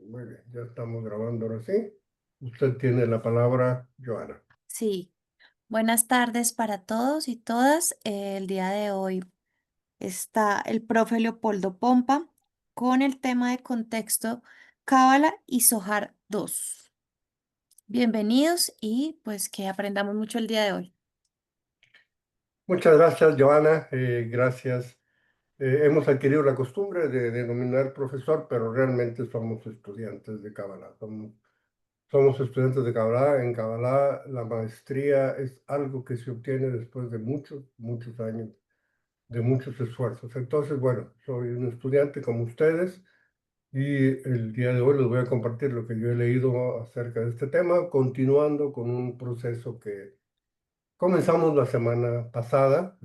Muy bien, ya estamos grabando ahora sí. Usted tiene la palabra, Joana. Sí, buenas tardes para todos y todas. El día de hoy está el profe Leopoldo Pompa con el tema de contexto Cábala y Zohar 2. Bienvenidos y pues que aprendamos mucho el día de hoy. Muchas gracias, Joana. Gracias. Hemos adquirido la costumbre de denominar profesor, pero realmente somos estudiantes de Kabbalah. Somos estudiantes de Kabbalah. En Kabbalah la maestría es algo que se obtiene después de muchos, muchos años, de muchos esfuerzos. Entonces, bueno, soy un estudiante como ustedes. Y el día de hoy les voy a compartir lo que yo he leído acerca de este tema, continuando con un proceso que comenzamos la semana pasada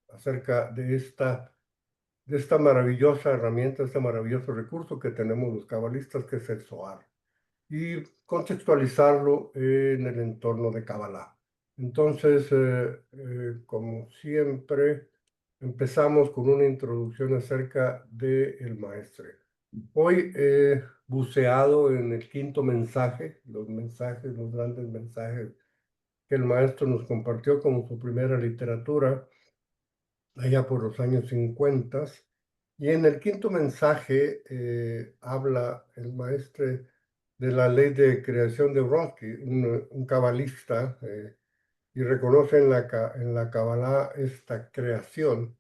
acerca de esta maravillosa herramienta, este maravilloso recurso que tenemos los cabalistas, que es el Zohar, y contextualizarlo en el entorno de Kabbalah. Entonces, como siempre, empezamos con una introducción acerca del maestre. Hoy he buceado en el quinto mensaje, los grandes mensajes que el maestro nos compartió como su primera literatura, allá por los años 50. Y en el quinto mensaje habla el maestro de la ley de creación de Wronski, un cabalista, y reconoce en la Kabbalah esta creación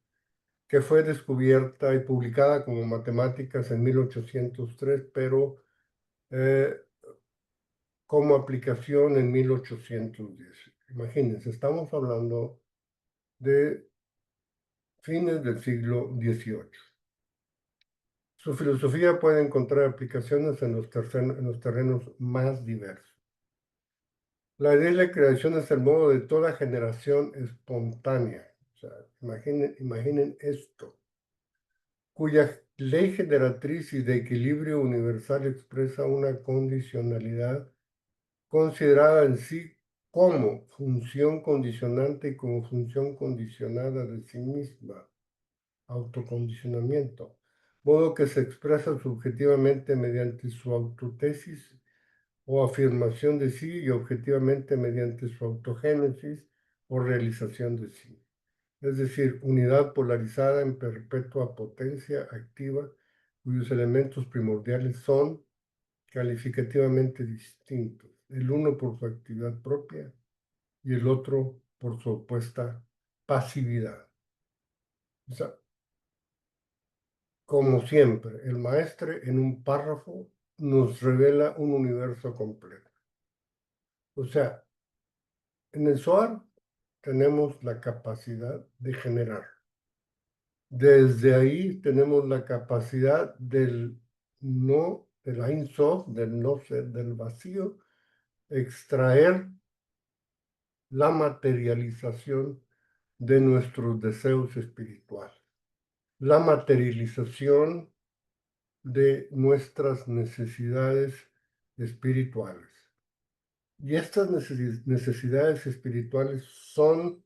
que fue descubierta y publicada como matemáticas en 1803, pero eh, como aplicación en 1810. Imagínense, estamos hablando de fines del siglo XVIII. Su filosofía puede encontrar aplicaciones en en los terrenos más diversos. La idea de la creación es el modo de toda generación espontánea. O sea, imaginen esto, cuya ley generatriz y de equilibrio universal expresa una condicionalidad considerada en sí como función condicionante y como función condicionada de sí misma, autocondicionamiento, modo que se expresa subjetivamente mediante su autotesis o afirmación de sí y objetivamente mediante su autogénesis o realización de sí. Es decir, unidad polarizada en perpetua potencia activa, cuyos elementos primordiales son calificativamente distintos, el uno por su actividad propia y el otro por su opuesta pasividad. O sea, como siempre, el maestre en un párrafo nos revela un universo completo. O sea, en el Zohar tenemos la capacidad de generar. Desde ahí tenemos la capacidad del no, del Ein Sof, del no ser, del vacío, extraer la materialización de nuestros deseos espirituales, la materialización de nuestras necesidades espirituales. Y estas necesidades espirituales son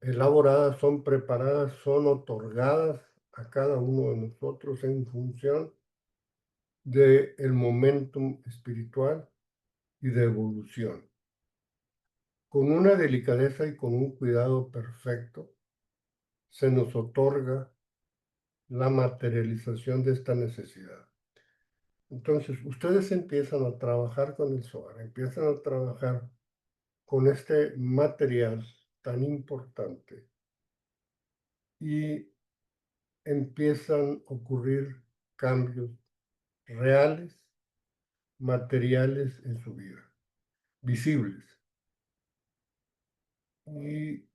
elaboradas, son preparadas, son otorgadas a cada uno de nosotros en función del momentum espiritual y de evolución, con una delicadeza y con un cuidado perfecto se nos otorga la materialización de esta necesidad. Entonces, ustedes empiezan a trabajar con el Zohar, empiezan a trabajar con este material tan importante y empiezan a ocurrir cambios reales, materiales en su vida, visibles. Y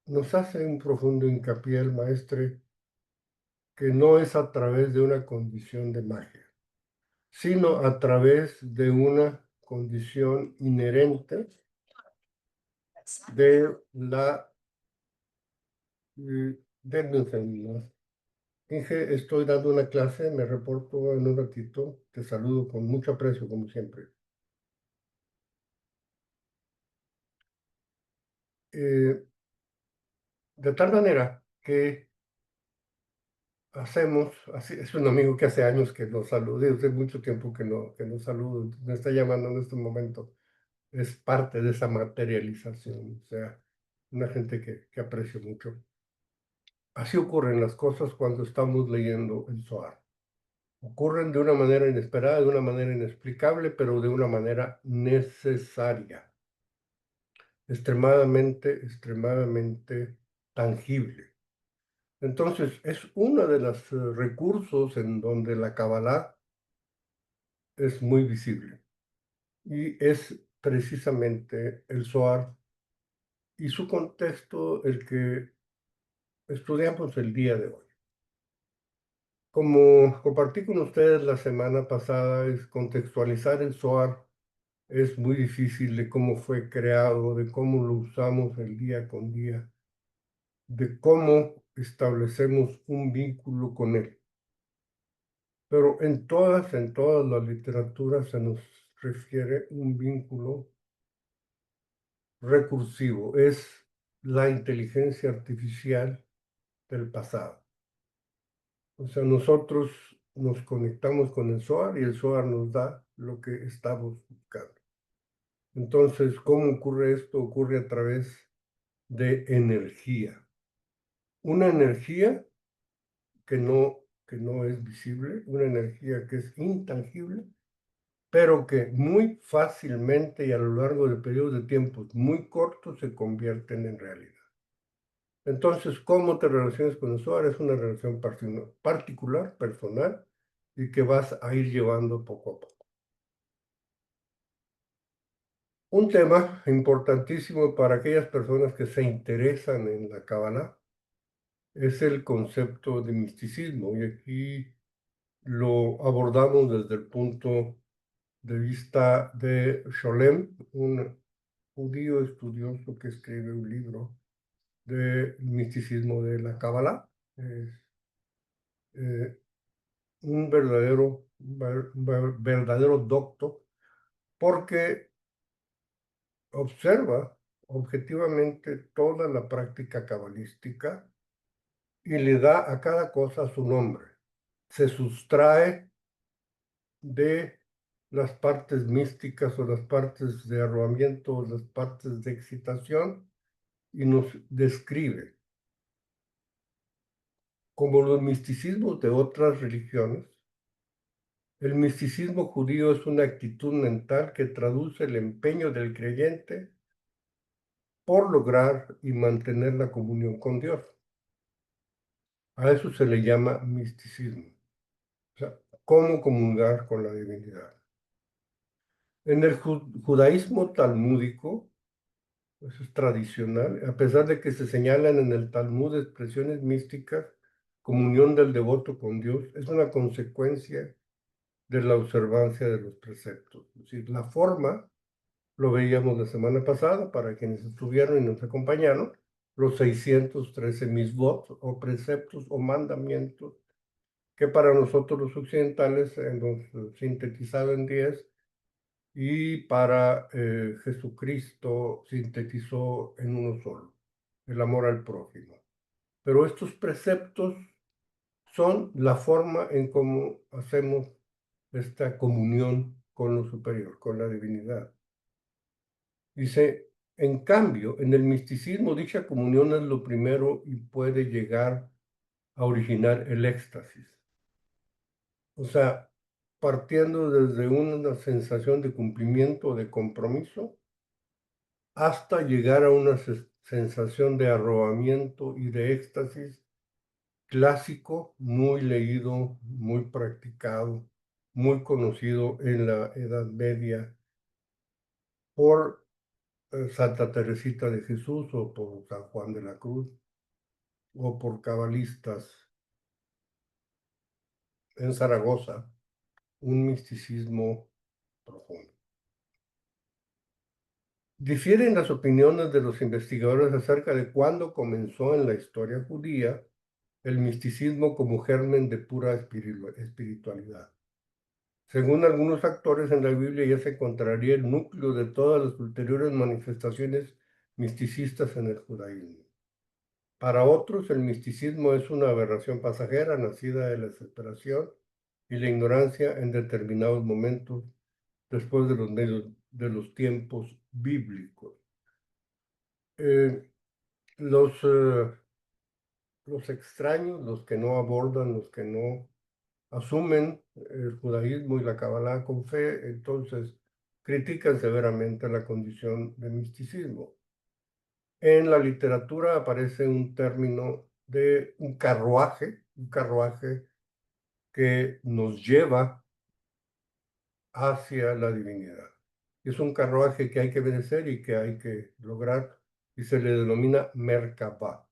nos hace un profundo hincapié el maestre que no es a través de una condición de magia, sino a través de una condición inherente de la... denme un segundo. Inge, estoy dando una clase, me reporto en un ratito, te saludo con mucho aprecio, como siempre. Eh, de tal manera que hacemos, así, es un amigo que hace años que no saludé, hace mucho tiempo que no saludo, me está llamando en este momento. Es parte de esa materialización, o sea, una gente que aprecio mucho. Así ocurren las cosas cuando estamos leyendo el Zohar. Ocurren de una manera inesperada, de una manera inexplicable, pero de una manera necesaria, extremadamente tangible. Entonces, es uno de los recursos en donde la Kabbalah es muy visible y es precisamente el Zohar y su contexto el que estudiamos el día de hoy. Como compartí con ustedes la semana pasada, es contextualizar el Zohar es muy difícil de cómo fue creado, de cómo lo usamos el día con día, de cómo establecemos un vínculo con él. Pero en todas las literaturas se nos refiere un vínculo recursivo, es la inteligencia artificial del pasado. O sea, nosotros nos conectamos con el Zohar y el Zohar nos da lo que estamos buscando. Entonces, ¿cómo ocurre esto? Ocurre a través de energía. Una energía que no es visible, una energía que es intangible, pero que muy fácilmente y a lo largo de periodos de tiempos muy cortos se convierten en realidad. Entonces, ¿cómo te relacionas con el Zohar? Es una relación particular, personal, y que vas a ir llevando poco a poco. Un tema importantísimo para aquellas personas que se interesan en la Cábala es el concepto de misticismo, y aquí lo abordamos desde el punto de vista de Scholem, un judío estudioso que escribe un libro del misticismo de la Cábala. Es eh, un verdadero docto porque observa objetivamente toda la práctica cabalística y le da a cada cosa su nombre. Se sustrae de las partes místicas o las partes de arrobamiento o las partes de excitación y nos describe como los misticismos de otras religiones. El misticismo judío es una actitud mental que traduce el empeño del creyente por lograr y mantener la comunión con Dios. A eso se le llama misticismo. O sea, cómo comulgar con la divinidad. En el judaísmo talmúdico, eso es tradicional, a pesar de que se señalan en el Talmud expresiones místicas, comunión del devoto con Dios, es una consecuencia de la observancia de los preceptos. Es decir, la forma, lo veíamos la semana pasada, para quienes estuvieron y nos acompañaron, los 613 misbot o preceptos o mandamientos que para nosotros los occidentales hemos sintetizado en 10 y para Jesucristo sintetizó en uno solo, el amor al prójimo. Pero estos preceptos son la forma en cómo hacemos esta comunión con lo superior, con la divinidad. Dice, en cambio, en el misticismo dicha comunión es lo primero y puede llegar a originar el éxtasis. O sea, partiendo desde una sensación de cumplimiento, de compromiso, hasta llegar a una sensación de arrobamiento y de éxtasis clásico, muy leído, muy practicado, muy conocido en la Edad Media por Santa Teresita de Jesús o por San Juan de la Cruz o por cabalistas en Zaragoza, un misticismo profundo. Difieren las opiniones de los investigadores acerca de cuándo comenzó en la historia judía el misticismo como germen de pura espiritualidad. Según algunos actores en la Biblia ya se encontraría el núcleo de todas las ulteriores manifestaciones misticistas en el judaísmo. Para otros, el misticismo es una aberración pasajera nacida de la desesperación y la ignorancia en determinados momentos después de los medios de los tiempos bíblicos. Eh, los, eh, los extraños, los que no abordan, los que no asumen el judaísmo y la Kabbalah con fe, entonces critican severamente la condición de misticismo. En la literatura aparece un término de un carruaje que nos lleva hacia la divinidad. Es un carruaje que hay que vencer y que hay que lograr y se le denomina Merkabah.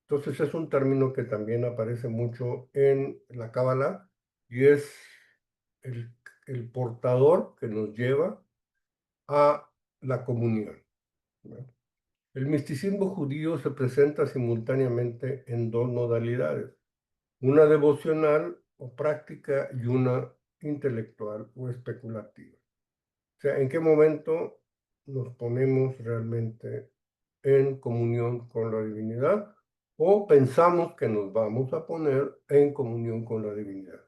Entonces es un término que también aparece mucho en la Cábala y es el, el portador que nos lleva a la comunión, ¿no? El misticismo judío se presenta simultáneamente en dos modalidades, una devocional o práctica y una intelectual o especulativa. O sea, ¿en qué momento nos ponemos realmente en comunión con la divinidad o pensamos que nos vamos a poner en comunión con la divinidad?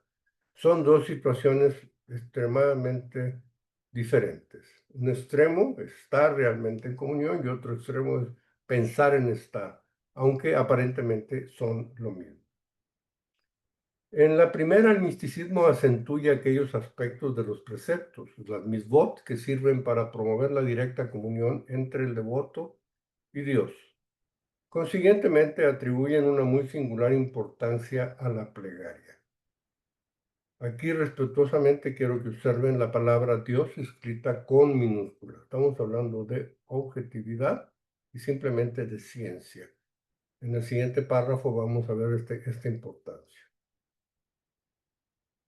Son dos situaciones extremadamente diferentes. Un extremo es estar realmente en comunión y otro extremo es pensar en estar, aunque aparentemente son lo mismo. En la primera, el misticismo acentúa aquellos aspectos de los preceptos, las misbot, que sirven para promover la directa comunión entre el devoto y Dios. Consiguientemente, atribuyen una muy singular importancia a la plegaria. Aquí respetuosamente quiero que observen la palabra Dios escrita con minúscula. Estamos hablando de objetividad y simplemente de ciencia. En el siguiente párrafo vamos a ver esta importancia.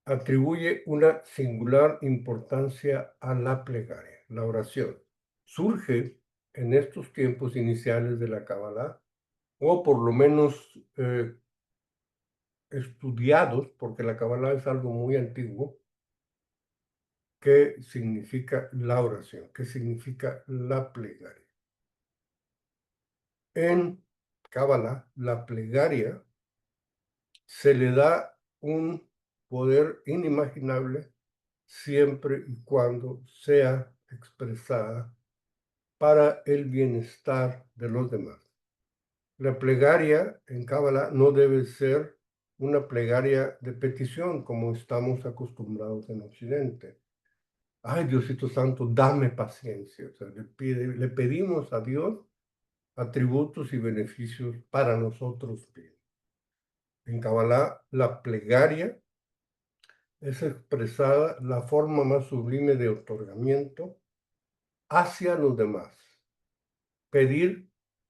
Atribuye una singular importancia a la plegaria, la oración. Surge en estos tiempos iniciales de la Kabbalah, o por lo menos estudiados, porque la Kabbalah es algo muy antiguo, qué significa la oración, qué significa la plegaria. En Kabbalah, la plegaria se le da un poder inimaginable siempre y cuando sea expresada para el bienestar de los demás. La plegaria en Cábala no debe ser una plegaria de petición como estamos acostumbrados en Occidente. Ay, Diosito Santo, dame paciencia. O sea, le pedimos a Dios atributos y beneficios para nosotros mismos. En Kabbalah, la plegaria es expresada la forma más sublime de otorgamiento hacia los demás. Pedir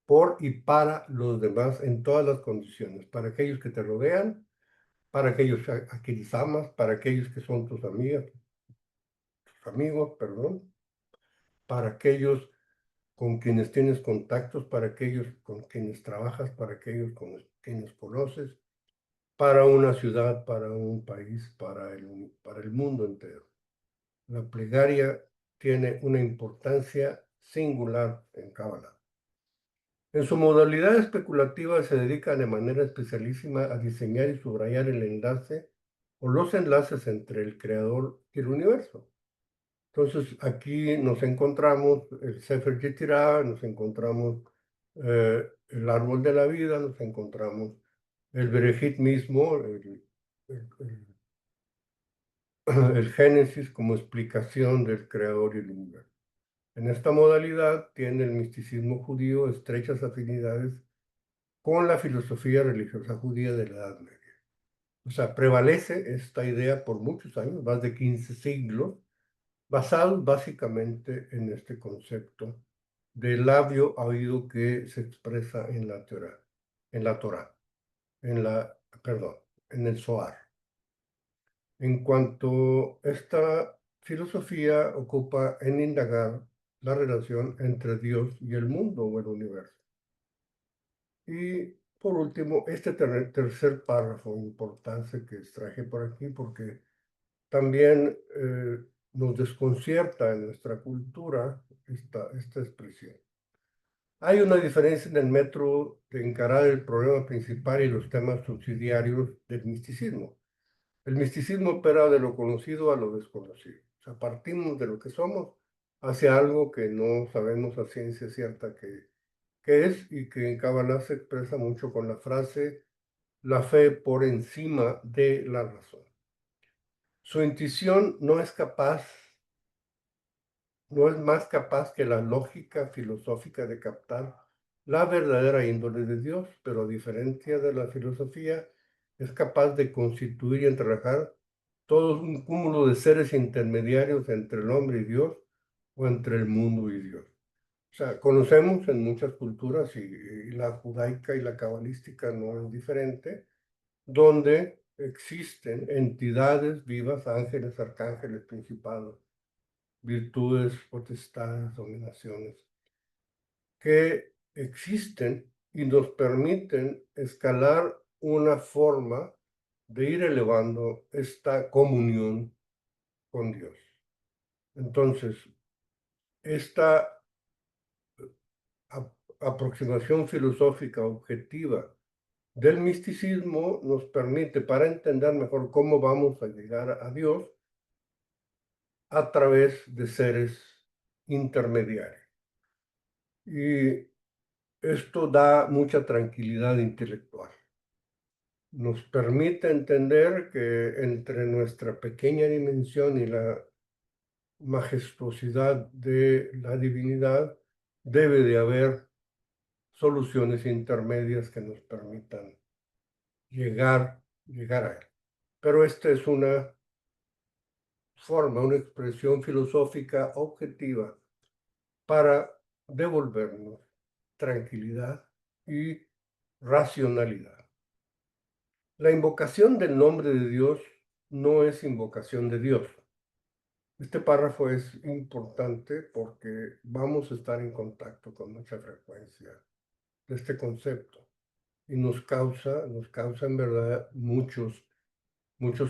por y para los demás en todas las condiciones, para aquellos que te rodean, para aquellos a quienes amas, para aquellos que son tus amigas, tus amigos, perdón, para aquellos con quienes tienes contactos, para aquellos con quienes trabajas, para aquellos con quienes conoces, para una ciudad, para un país, para el mundo entero. La plegaria tiene una importancia singular en Cábala. En su modalidad especulativa se dedica de manera especialísima a diseñar y subrayar el enlace o los enlaces entre el creador y el universo. Entonces aquí nos encontramos el Sefer Yetzirah, nos encontramos el árbol de la vida, nos encontramos el Berejit mismo, el Génesis como explicación del creador y el universo. En esta modalidad tiene el misticismo judío estrechas afinidades con la filosofía religiosa judía de la Edad Media. O sea, prevalece esta idea por muchos años, más de 15 siglos, basados básicamente en este concepto del labio a oído que se expresa en la Torá, en la Torá, perdón, en el Zohar. En cuanto esta filosofía ocupa en indagar la relación entre Dios y el mundo o el universo. Y por último, este tercer párrafo importante que extraje por aquí, porque también nos desconcierta en nuestra cultura esta expresión. Hay una diferencia en el método de encarar el problema principal y los temas subsidiarios del misticismo. El misticismo opera de lo conocido a lo desconocido. O sea, partimos de lo que somos hacia algo que no sabemos a ciencia cierta que es y que en Kabbalah se expresa mucho con la frase la fe por encima de la razón. Su intuición no es más capaz que la lógica filosófica de captar la verdadera índole de Dios, pero a diferencia de la filosofía, es capaz de constituir y entrelajar todo un cúmulo de seres intermediarios entre el hombre y Dios o entre el mundo y Dios. O sea, conocemos en muchas culturas, y la judaica y la cabalística no es diferente, donde existen entidades vivas, ángeles, arcángeles, principados, virtudes, potestades, dominaciones, que existen y nos permiten escalar una forma de ir elevando esta comunión con Dios. Entonces, esta aproximación filosófica objetiva del misticismo nos permite, para entender mejor cómo vamos a llegar a Dios, a través de seres intermediarios. Y esto da mucha tranquilidad intelectual. Nos permite entender que entre nuestra pequeña dimensión y la majestuosidad de la divinidad debe de haber soluciones intermedias que nos permitan llegar a él. Pero esta es una forma, una expresión filosófica objetiva para devolvernos tranquilidad y racionalidad. La invocación del nombre de Dios no es invocación de Dios. Este párrafo es importante porque vamos a estar en contacto con mucha frecuencia de este concepto y nos causa en verdad muchos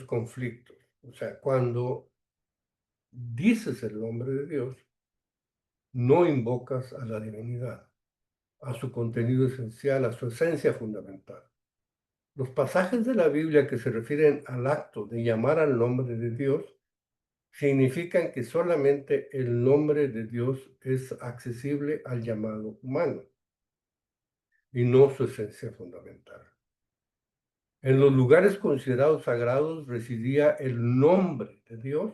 conflictos. O sea, cuando dices el nombre de Dios, no invocas a la divinidad, a su contenido esencial, a su esencia fundamental. Los pasajes de la Biblia que se refieren al acto de llamar al nombre de Dios significan que solamente el nombre de Dios es accesible al llamado humano y no su esencia fundamental. En los lugares considerados sagrados residía el nombre de Dios,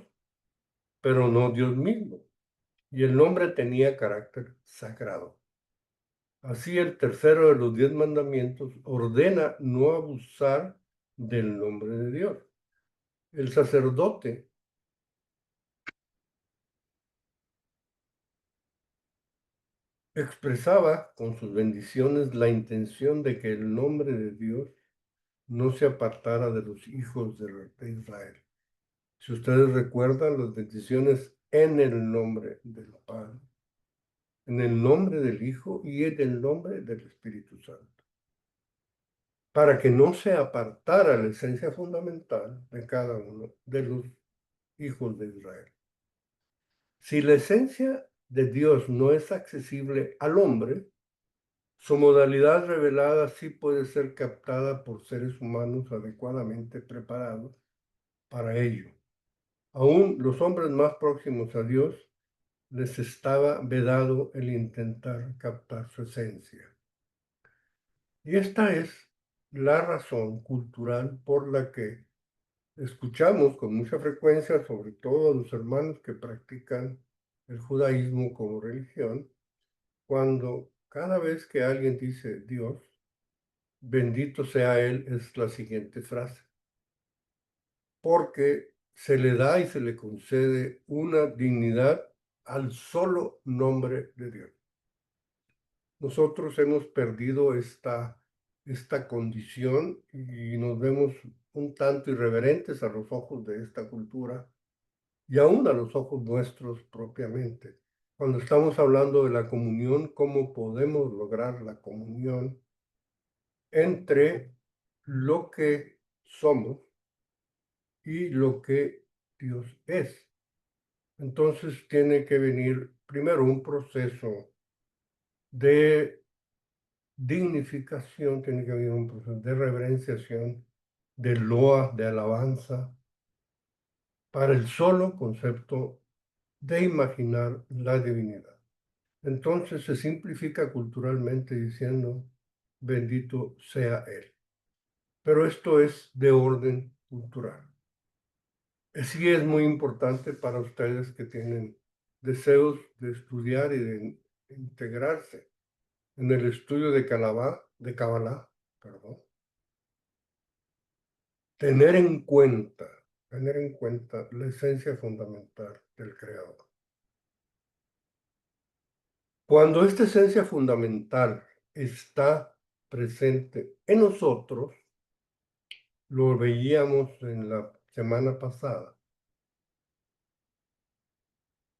pero no Dios mismo, y el nombre tenía carácter sagrado. Así el tercero de los 10 mandamientos ordena no abusar del nombre de Dios. El sacerdote expresaba con sus bendiciones la intención de que el nombre de Dios no se apartara de los hijos de Israel. Si ustedes recuerdan las bendiciones en el nombre del Padre, en el nombre del Hijo y en el nombre del Espíritu Santo, para que no se apartara la esencia fundamental de cada uno de los hijos de Israel. Si la esencia de Dios no es accesible al hombre, su modalidad revelada sí puede ser captada por seres humanos adecuadamente preparados para ello. Aún los hombres más próximos a Dios les estaba vedado el intentar captar su esencia. Y esta es la razón cultural por la que escuchamos con mucha frecuencia, sobre todo a los hermanos que practican el judaísmo como religión, cuando cada vez que alguien dice Dios, bendito sea Él, es la siguiente frase, porque se le da y se le concede una dignidad al solo nombre de Dios. Nosotros hemos perdido esta condición y nos vemos un tanto irreverentes a los ojos de esta cultura y aún a los ojos nuestros propiamente. Cuando estamos hablando de la comunión, ¿cómo podemos lograr la comunión entre lo que somos y lo que Dios es? Entonces tiene que venir primero un proceso de dignificación, tiene que haber un proceso de reverenciación, de loa, de alabanza, para el solo concepto de imaginar la divinidad. Entonces se simplifica culturalmente diciendo, bendito sea Él. Pero esto es de orden cultural. Sí es muy importante para ustedes que tienen deseos de estudiar y de integrarse en el estudio de Kabbalah, perdón, tener en cuenta la esencia fundamental del Creador. Cuando esta esencia fundamental está presente en nosotros, lo veíamos en la semana pasada,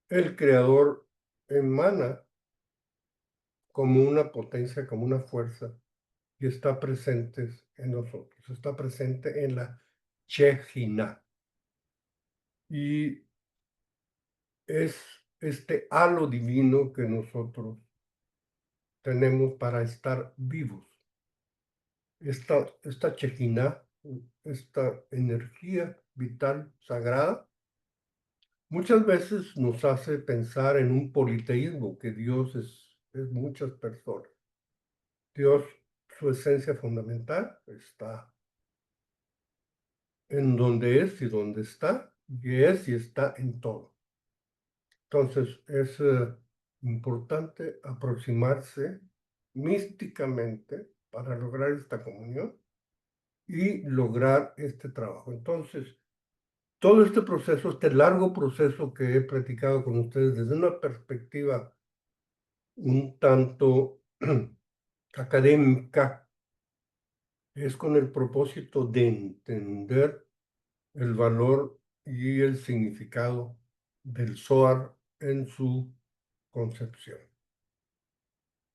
el Creador emana como una potencia, como una fuerza, y está presente en nosotros, está presente en la Shejina. Y es este halo divino que nosotros tenemos para estar vivos. Esta Shejina, esta energía vital sagrada, muchas veces nos hace pensar en un politeísmo, que Dios es muchas personas. Dios, su esencia fundamental, está en donde es y donde está, y es y está en todo. Entonces, es importante aproximarse místicamente para lograr esta comunión y lograr este trabajo. Entonces, todo este proceso, este largo proceso que he platicado con ustedes desde una perspectiva un tanto académica, es con el propósito de entender el valor y el significado del Zohar en su concepción.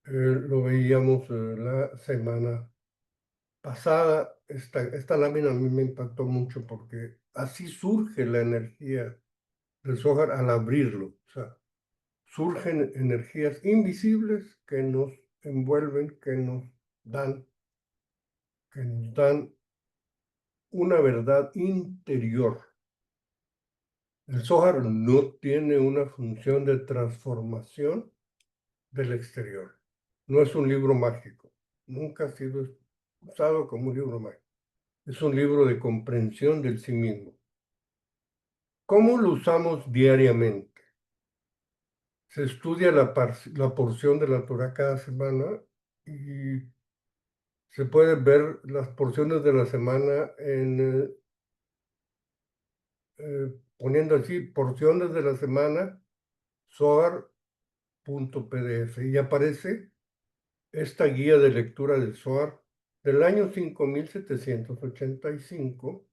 Lo veíamos la semana pasada. Esta lámina a mí me impactó mucho porque así surge la energía del Zohar al abrirlo. O sea, surgen energías invisibles que nos envuelven, que nos dan una verdad interior. El Zohar no tiene una función de transformación del exterior. No es un libro mágico. Nunca ha sido usado como un libro mágico. Es un libro de comprensión del sí mismo. ¿Cómo lo usamos diariamente? Se estudia la porción de la Torah cada semana y se pueden ver las porciones de la semana poniendo así, porciones de la semana, Zohar.pdf, y aparece esta guía de lectura del Zohar del año 5785,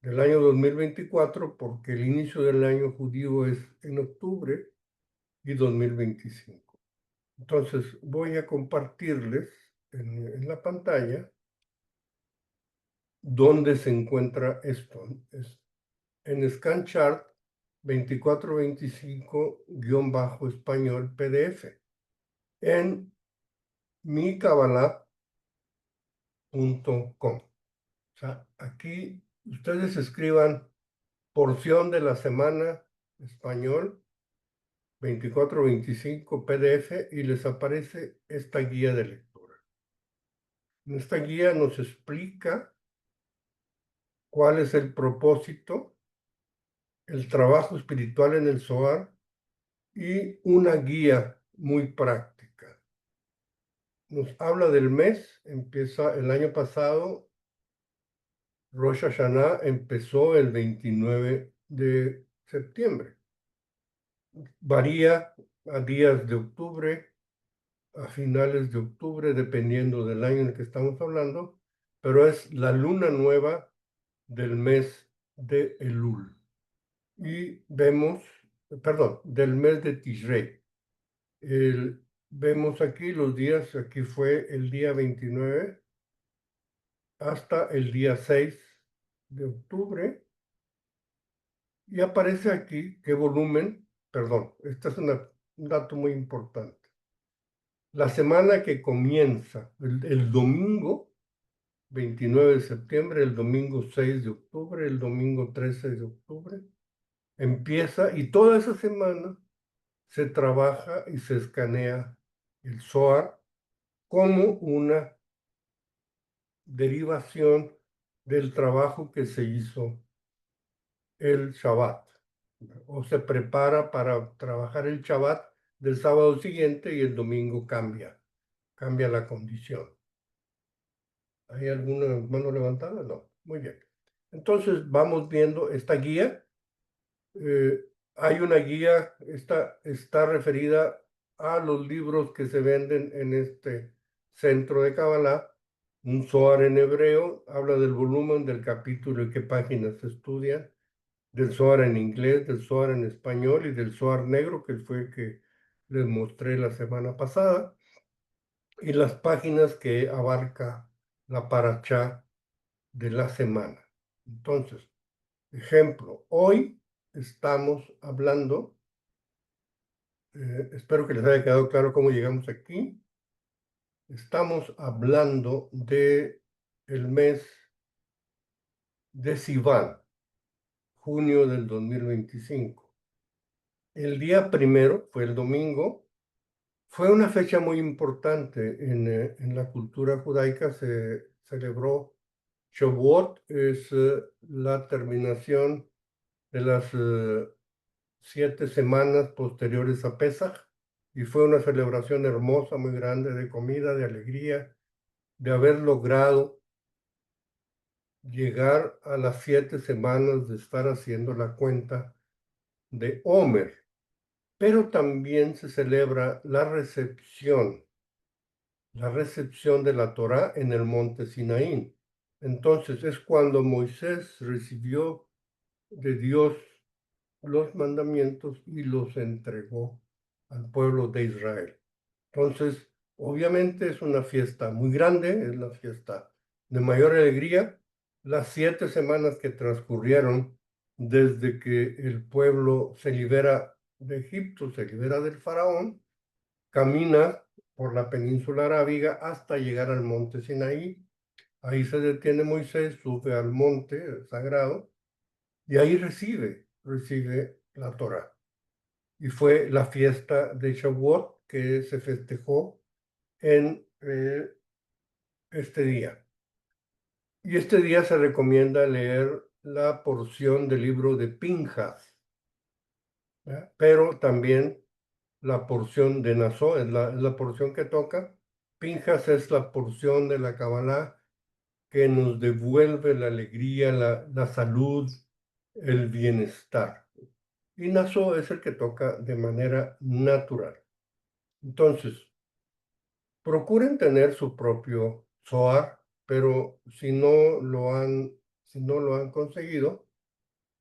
del año 2024, porque el inicio del año judío es en octubre y 2025. Entonces voy a compartirles en la pantalla dónde se encuentra esto. Es en ScanChart 2425-español PDF en mikabala.com. O sea, aquí ustedes escriban porción de la semana español 2425 PDF y les aparece esta guía de lectura. En esta guía nos explica cuál es el propósito, el trabajo espiritual en el Zohar y una guía muy práctica. Nos habla del mes, empieza el año pasado, Rosh Hashanah empezó el 29 de septiembre. Varía a días de octubre, a finales de octubre, dependiendo del año en el que estamos hablando, pero es la luna nueva del mes de Elul. Y vemos, perdón, del mes de Tishrei. Vemos aquí los días, aquí fue el día 29 hasta el día 6 de octubre, y aparece aquí qué volumen, perdón, este es un dato muy importante. la semana que comienza el domingo 29 de septiembre, el domingo 6 de octubre, el domingo 13 de octubre, empieza y toda esa semana se trabaja y se escanea el Zohar como una derivación del trabajo que se hizo el Shabbat, o se prepara para trabajar el Shabbat del sábado siguiente y el domingo cambia la condición. ¿Hay alguna mano levantada? No. Muy bien. Entonces vamos viendo esta guía. Eh, Hay una guía, esta está referida a los libros que se venden en este centro de Kabbalah. Un Zohar en hebreo habla del volumen, del capítulo y qué páginas se estudian, del Zohar en inglés, del Zohar en español y del Zohar negro, que fue el que les mostré la semana pasada, y las páginas que abarca la paracha de la semana. Entonces, ejemplo, hoy estamos hablando, espero que les haya quedado claro cómo llegamos aquí, estamos hablando de el mes de Sivan, junio del 2025. El día primero fue el domingo, fue una fecha muy importante en la cultura judaica, se celebró Shavuot, es la terminación de las 7 semanas posteriores a Pesaj, y fue una celebración hermosa, muy grande, de comida, de alegría, de haber logrado llegar a las 7 semanas de estar haciendo la cuenta de Omer. Pero también se celebra la recepción de la Torá en el monte Sinaí. Entonces es cuando Moisés recibió de Dios los mandamientos y los entregó al pueblo de Israel. Entonces, obviamente es una fiesta muy grande, es la fiesta de mayor alegría. Las 7 semanas que transcurrieron desde que el pueblo se libera de Egipto, se libera del faraón, camina por la península arábiga hasta llegar al monte Sinaí. Ahí se detiene Moisés, sube al monte sagrado y ahí recibe la Torá. Y fue la fiesta de Shavuot que se festejó en este día. Y este día se recomienda leer la porción del libro de Pinjas, ¿ya? Pero también la porción de Nazó, es la porción que toca. Pinjas es la porción de la Kabbalah que nos devuelve la alegría, la salud, el bienestar. Y Nazó es el que toca de manera natural. Entonces, procuren tener su propio Zohar, pero si no lo han conseguido,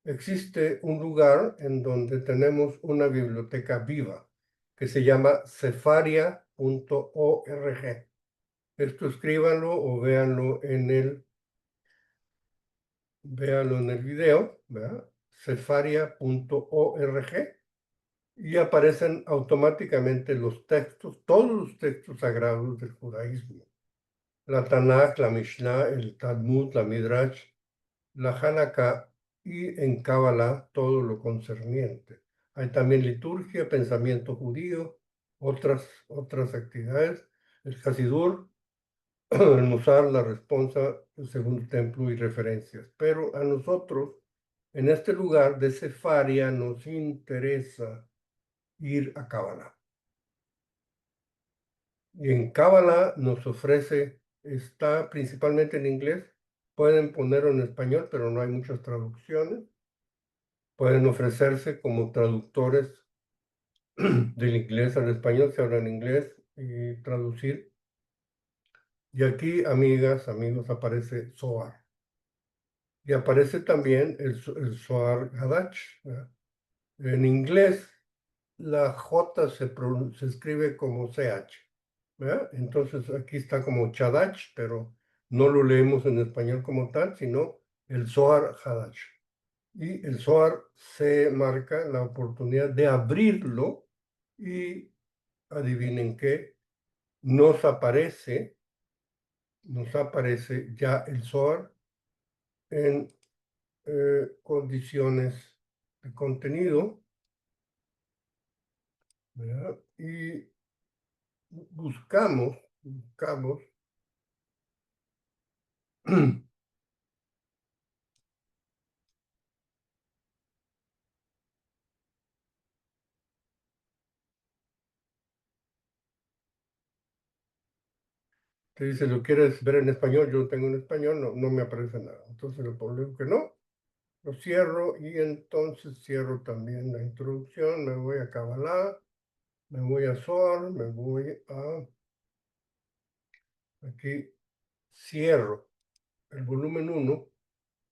existe un lugar en donde tenemos una biblioteca viva que se llama cefaria.org. Esto escríbanlo o véanlo en el video, ¿verdad? Cefaria.org, y aparecen automáticamente los textos, todos los textos sagrados del judaísmo. La Tanakh, la Mishnah, el Talmud, la Midrash, la Hanukkah y en Kabbalah todo lo concerniente. Hay también liturgia, pensamiento judío, otras actividades, el Hasidur, el Musar, la responsa, el segundo templo y referencias. Pero a nosotros, en este lugar de Cefaria, nos interesa ir a Kabbalah. Y en Cábala nos ofrece, está principalmente en inglés, pueden ponerlo en español, pero no hay muchas traducciones. Pueden ofrecerse como traductores del inglés al español, se habla en inglés, y traducir. Y aquí, amigas, amigos, aparece Zohar. Y aparece también el Zohar Hadach, ¿verdad? En inglés, la J se escribe como CH, ¿verdad? Entonces aquí está como Chadach, pero no lo leemos en español como tal, sino el Zohar Hadach. Y el Zohar se marca la oportunidad de abrirlo y adivinen qué, nos aparece, ya el SOAR en condiciones de contenido, ¿verdad? Y buscamos te dice, ¿lo quieres ver en español? Yo lo tengo en español, no me aparece nada. Entonces le pongo que no, lo cierro y entonces cierro también la introducción, me voy a Kabbalah, me voy a Zohar, me voy a, aquí cierro el volumen uno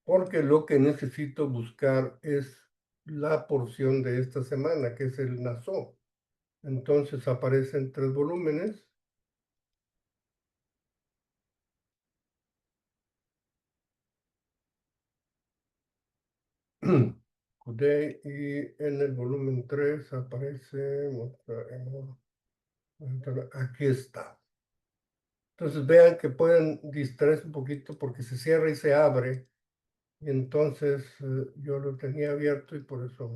porque lo que necesito buscar es la porción de esta semana, que es el Naso. Entonces aparecen tres volúmenes. Y en el volumen 3 aparece, aquí está. Entonces vean que pueden distraerse un poquito porque se cierra y se abre. Y entonces yo lo tenía abierto y por eso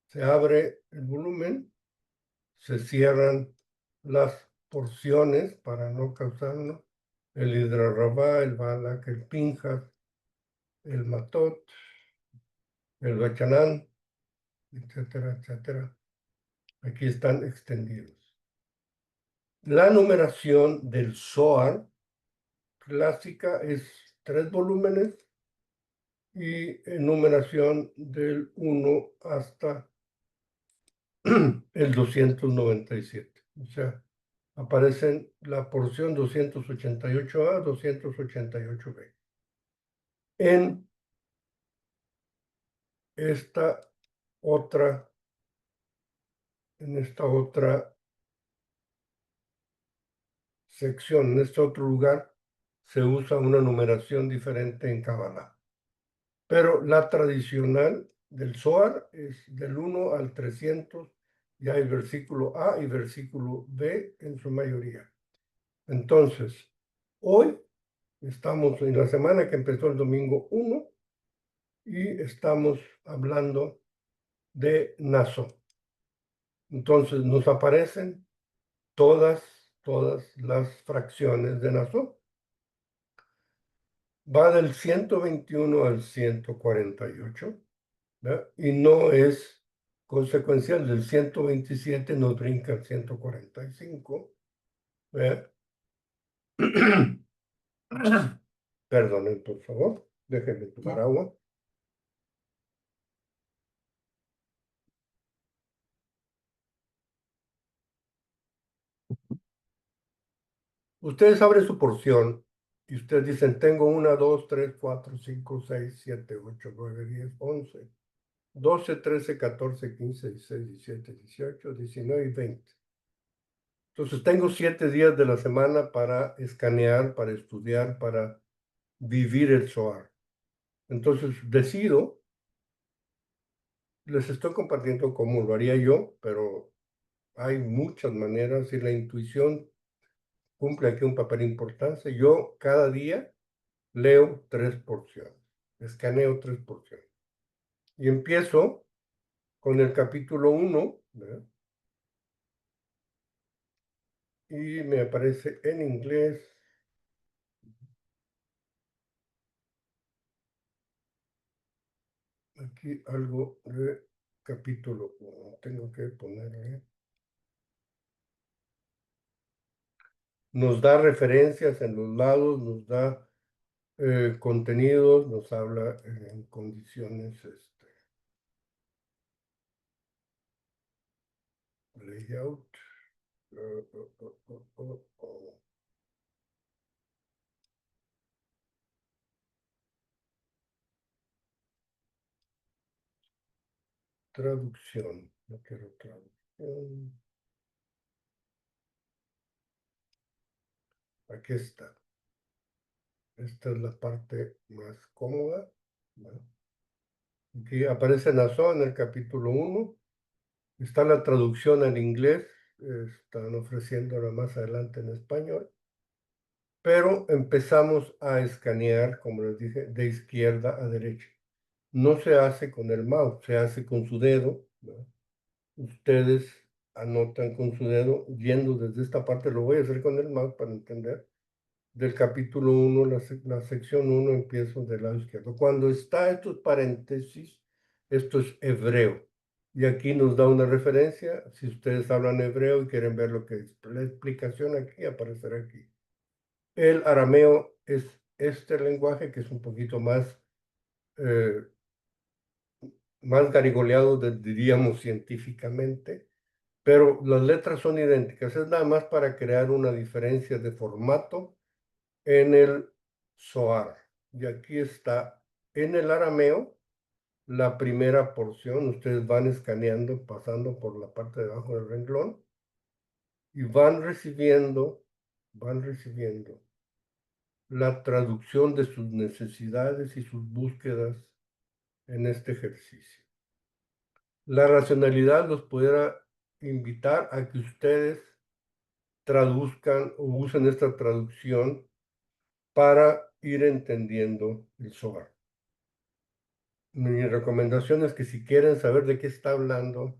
se abre el volumen, se cierran las porciones para no causarnos el hidrarrabá, el balak, el pinjas, el matot, el bachanán, etcétera, etcétera. Aquí están extendidos. La numeración del Zohar clásica es tres volúmenes y numeración del 1 hasta el 297. O sea, aparecen la porción 288A, 288B. En esta otra, en esta otra sección, en este otro lugar, se usa una numeración diferente en Kabbalah. Pero la tradicional del Zohar es del 1 al 300, ya hay versículo A y versículo B en su mayoría. Entonces, hoy estamos en la semana que empezó el domingo 1 y estamos hablando de Naso. Entonces, nos aparecen todas las fracciones de Naso. Va del 121 al 148. ¿verdad? Y no es consecuencial del 127, nos brinca al 145. ¿verdad? Perdonen, por favor, déjenme tomar agua. Ustedes abren su porción y ustedes dicen, tengo 1, 2, 3, 4, 5, 6, 7, 8, 9, 10, 11, 12, 13, 14, 15, 16, 17, 18, 19 y 20. Entonces tengo 7 días de la semana para escanear, para estudiar, para vivir el Zohar. Entonces decido, les estoy compartiendo cómo lo haría yo, pero hay muchas maneras y la intuición cumple aquí un papel importante. Yo cada día leo 3 porciones, escaneo 3 porciones. Y empiezo con el capítulo 1, ¿verdad? Y me aparece en inglés aquí algo de capítulo 1. Tengo que ponerle. Nos da referencias en los lados, nos da contenidos, nos habla en condiciones layout, uh, uh, uh, uh, uh, uh, traducción. No quiero traducción. Aquí está. Esta es la parte más cómoda, ¿no? Aquí aparece Nassau en el capítulo 1. Está la traducción al inglés están ofreciéndola más adelante en español, pero empezamos a escanear, como les dije, de izquierda a derecha. No se hace con el mouse, se hace con su dedo, ¿no? Ustedes anotan con su dedo, yendo desde esta parte, lo voy a hacer con el mouse para entender. Del capítulo uno la sección uno empiezo del lado izquierdo. Cuando está estos paréntesis, esto es hebreo. Y aquí nos da una referencia. Si ustedes hablan hebreo y quieren ver lo que es la explicación aquí, aparecerá aquí. El arameo es este lenguaje que es un poquito eh, más garigoleado, diríamos científicamente, pero las letras son idénticas. Es nada más para crear una diferencia de formato en el Zohar. Y aquí está en el arameo la primera porción. Ustedes van escaneando, pasando por la parte de abajo del renglón y van recibiendo la traducción de sus necesidades y sus búsquedas en este ejercicio. La racionalidad los pudiera invitar a que ustedes traduzcan o usen esta traducción para ir entendiendo el Zohar. Mi recomendación es que si quieren saber de qué está hablando,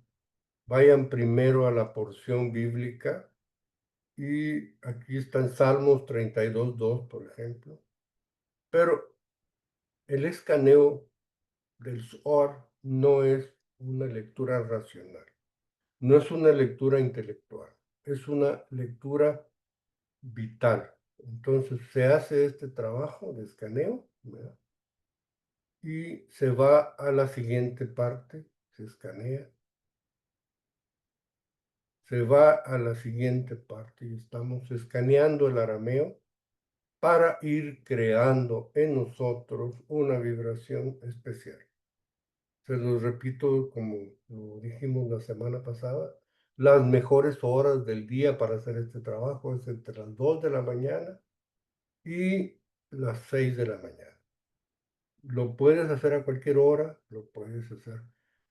vayan primero a la porción bíblica y aquí están Salmos 32:2, por ejemplo. Pero el escaneo del Zohar no es una lectura racional, no es una lectura intelectual, es una lectura vital. Entonces se hace este trabajo de escaneo, ¿verdad? Y se va a la siguiente parte, se escanea, se va a la siguiente parte y estamos escaneando el arameo para ir creando en nosotros una vibración especial. Se los repito como lo dijimos la semana pasada, las mejores horas del día para hacer este trabajo es entre las 2 de la mañana y las 6 de la mañana. Lo puedes hacer a cualquier hora, lo puedes hacer,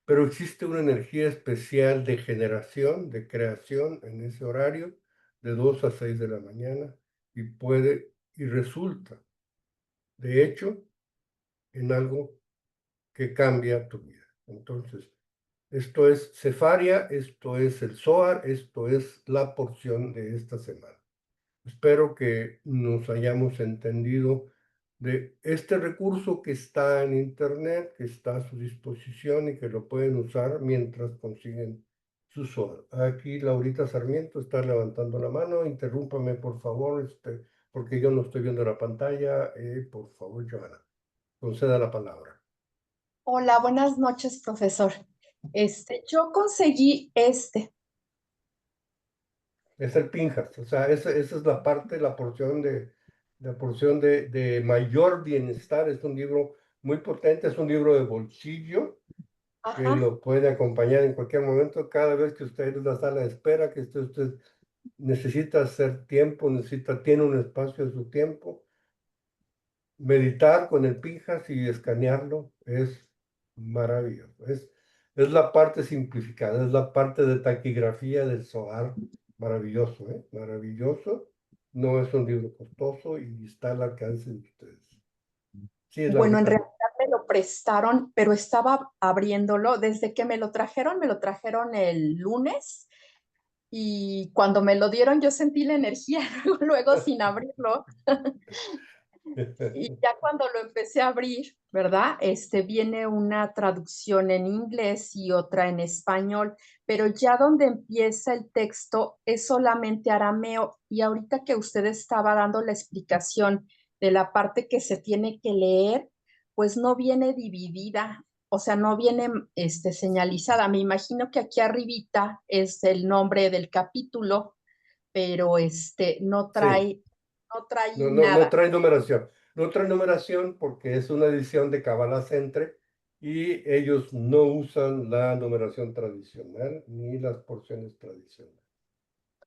pero existe una energía especial de generación, de creación en ese horario, de 2 a 6 de la mañana, y resulta, de hecho, en algo que cambia tu vida. Entonces, esto es Cefaria, esto es el Zohar, esto es la porción de esta semana. Espero que nos hayamos entendido de este recurso que está en Internet, que está a su disposición y que lo pueden usar mientras consiguen su sol. Aquí Laurita Sarmiento está levantando la mano. Interrúmpame, por favor, porque yo no estoy viendo la pantalla. Por favor, Joana, conceda la palabra. Hola, buenas noches, profesor. Yo conseguí Es el Pinjas, o sea, esa es la parte, la porción de mayor bienestar. Es un libro muy potente, es un libro de bolsillo que ajá, lo puede acompañar en cualquier momento, cada vez que usted ir a la sala de espera, que usted necesita hacer tiempo, tiene un espacio de su tiempo. Meditar con el Pinjas y escanearlo es maravilloso. Es la parte simplificada, es la parte de taquigrafía del SOAR. Maravilloso, ¿eh? Maravilloso. No es un libro costoso y está al alcance de ustedes. Sí, bueno, en Laurita. realidad me lo prestaron, pero estaba abriéndolo. Desde que me lo trajeron el lunes y cuando me lo dieron yo sentí la energía luego sin abrirlo. Y ya cuando lo empecé a abrir, ¿verdad? Viene una traducción en inglés y otra en español, pero ya donde empieza el texto es solamente arameo. Y ahorita que usted estaba dando la explicación de la parte que se tiene que leer, pues no viene dividida, o sea, no viene señalizada. Me imagino que aquí arribita es el nombre del capítulo, pero Sí. no trae No, no, no nada. trae numeración. No trae numeración porque es una edición de Kabbalah Centre y ellos no usan la numeración tradicional ni las porciones tradicionales.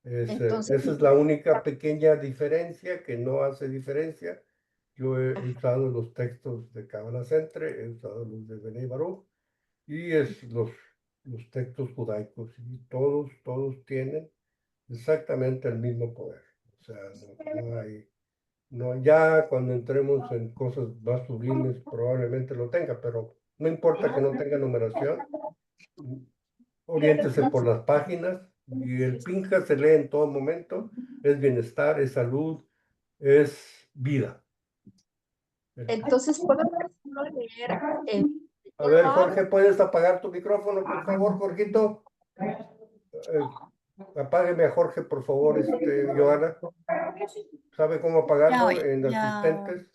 Entonces, Esa es la única pequeña diferencia que no hace diferencia. Yo he usado los textos de Kabbalah Centre, he usado los de Bnei Baruch y los textos judaicos y todos tienen exactamente el mismo poder. O sea, no hay, no, ya cuando entremos en cosas más sublimes probablemente lo tenga, pero no importa que no tenga numeración, oriéntese por las páginas y el Pinja se lee en todo momento, es bienestar, es salud, es vida. Entonces, ¿puedo leer en A ver, Word? Jorge, ¿puedes apagar tu micrófono, por favor, Jorgito? Apágueme a Jorge, por favor, Joana. ¿Sabe cómo Ya apagarlo voy, en ya, asistentes? Ya,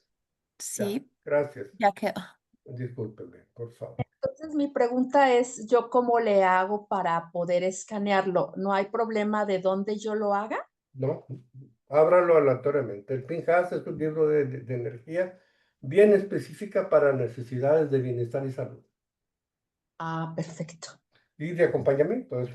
sí, gracias. ya quedó. Discúlpeme, por favor. Entonces, mi pregunta es, ¿yo cómo le hago para poder escanearlo? ¿No hay problema de dónde yo lo haga? No, ábralo aleatoriamente. El Pinjas es un libro de energía bien específica para necesidades de bienestar y salud. Ah, perfecto. Y de acompañamiento. Es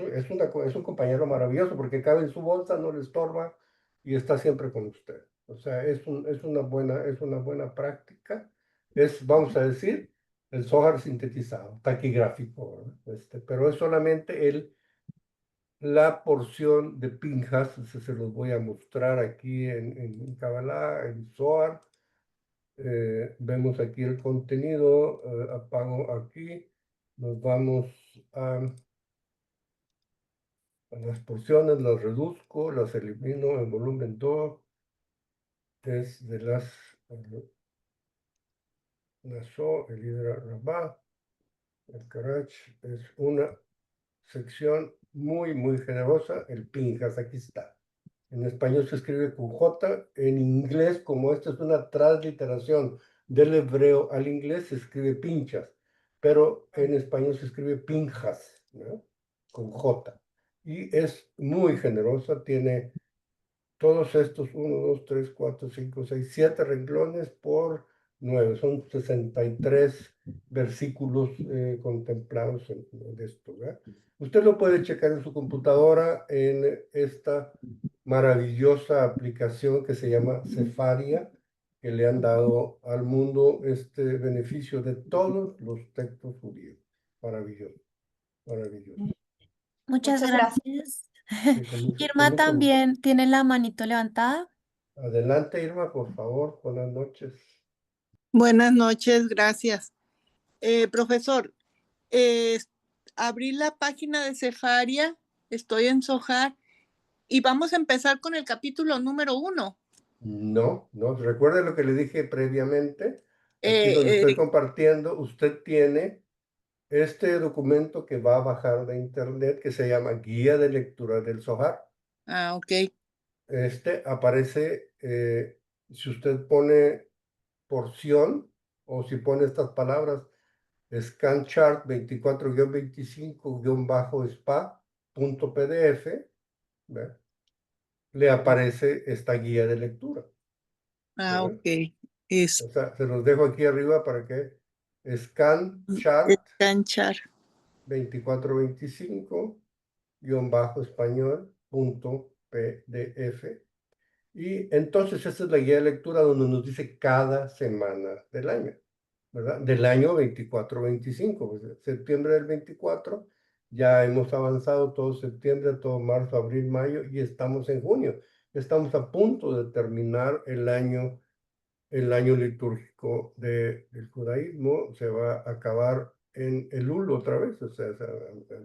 un compañero maravilloso porque cabe en su bolsa, no le estorba y está siempre con usted. O sea, es una buena práctica. Es, vamos a decir, el Zohar sintetizado, taquigráfico, ¿verdad? Pero es solamente la porción de Pinjas, se los voy a mostrar aquí en Kabbalah, en Zohar. Vemos aquí el contenido, apago aquí, nos vamos a las porciones, las reduzco, las elimino en volumen 2, es de las Nassau, el Hidra Rabá, el Karach, es una sección muy generosa, el Pinjas, aquí está. En español se escribe con J, en inglés, como esta es una transliteración del hebreo al inglés, se escribe pinchas, pero en español se escribe pinjas, ¿no? Con J. Y es muy generosa, tiene todos estos 7 renglones por 9, son 63 versículos contemplados de esto, ¿verdad? Usted lo puede checar en su computadora en esta maravillosa aplicación que se llama Sefaria, que le han dado al mundo este beneficio de todos los textos judíos. Maravilloso, maravilloso. Muchas Muchas gracias. gracias. Sí, con Irma mucho gusto. también tiene la manito levantada. Adelante, Irma, por favor. Buenas noches. Buenas noches, gracias. Profesor, eh, abrí la página de Cefaria, estoy en Sohar y vamos a empezar con el capítulo número 1. No, recuerde lo que le dije previamente. Aquí donde estoy compartiendo, usted tiene este documento que va a bajar de internet que se llama Guía de Lectura del Zohar. Ok. Aparece, si usted pone porción o si pone estas palabras, scan chart 24-25-spa.pdf, ¿ve? Le aparece esta guía de lectura. ¿Verdad? Ok. Es O sea, se los dejo aquí arriba para que scan chart canchar. 2425-español.pdf. Y entonces esta es la guía de lectura donde nos dice cada semana del año, ¿verdad? Del año 24-25, pues, septiembre del 24, ya hemos avanzado todo septiembre, todo marzo, abril, mayo y estamos en junio. Estamos a punto de terminar el año litúrgico del judaísmo. Se va a acabar en Elul otra vez, o sea,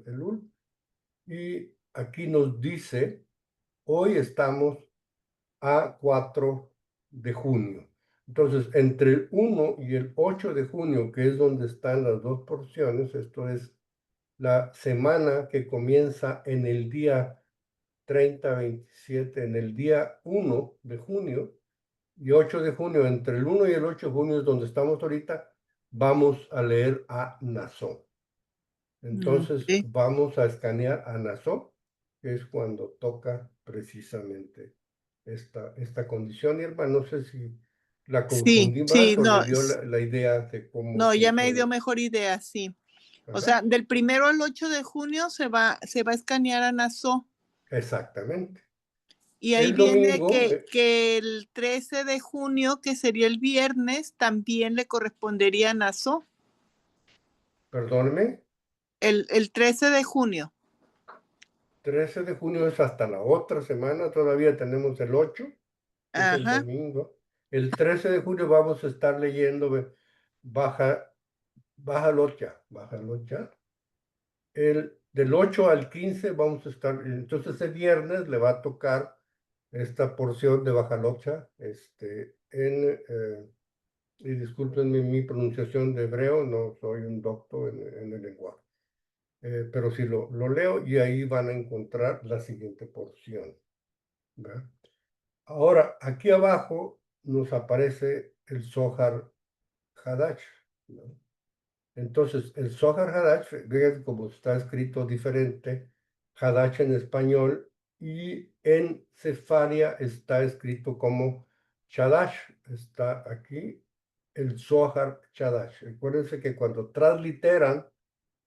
Elul. Y aquí nos dice, hoy estamos a 4 de junio. Entonces, entre el 1 y el 8 de junio, que es donde están las dos porciones, esto es la semana que comienza en el día 30-27, en el día 1 de junio, y 8 de junio, entre el 1 y el 8 de junio es donde estamos ahorita, vamos a leer a Nassau. Entonces vamos a escanear a Nassau, que es cuando toca precisamente esta condición. Irma, no sé si la confundí más o no, le dio la idea de cómo no, ya me funciona. dio mejor idea, sí. Ajá. O sea, del 1 al 8 de junio se va a escanear a Nassau. Exactamente. Y ahí El viene domingo, que el 13 de junio, que sería el viernes, también le correspondería a Nassau. perdóneme, El 13 de junio. 13 de junio es hasta la otra semana, todavía tenemos el 8, que es el Ajá. domingo. El 13 de julio vamos a estar leyendo Baja, Baja Locha. Del 8 al 15 vamos a estar, entonces el viernes le va a tocar esta porción de Baja Locha, y discúlpenme mi pronunciación de hebreo, no soy un doctor en el lenguaje, pero sí lo leo y ahí van a encontrar la siguiente porción, ¿verdad? Ahora, aquí abajo nos aparece el Zohar Hadash, ¿no? Entonces, el Zohar Hadash, vean cómo está escrito diferente, Hadash en español, y en Sefaria está escrito como Chadash. Está aquí el Zohar Chadash. Recuérdense que cuando transliteran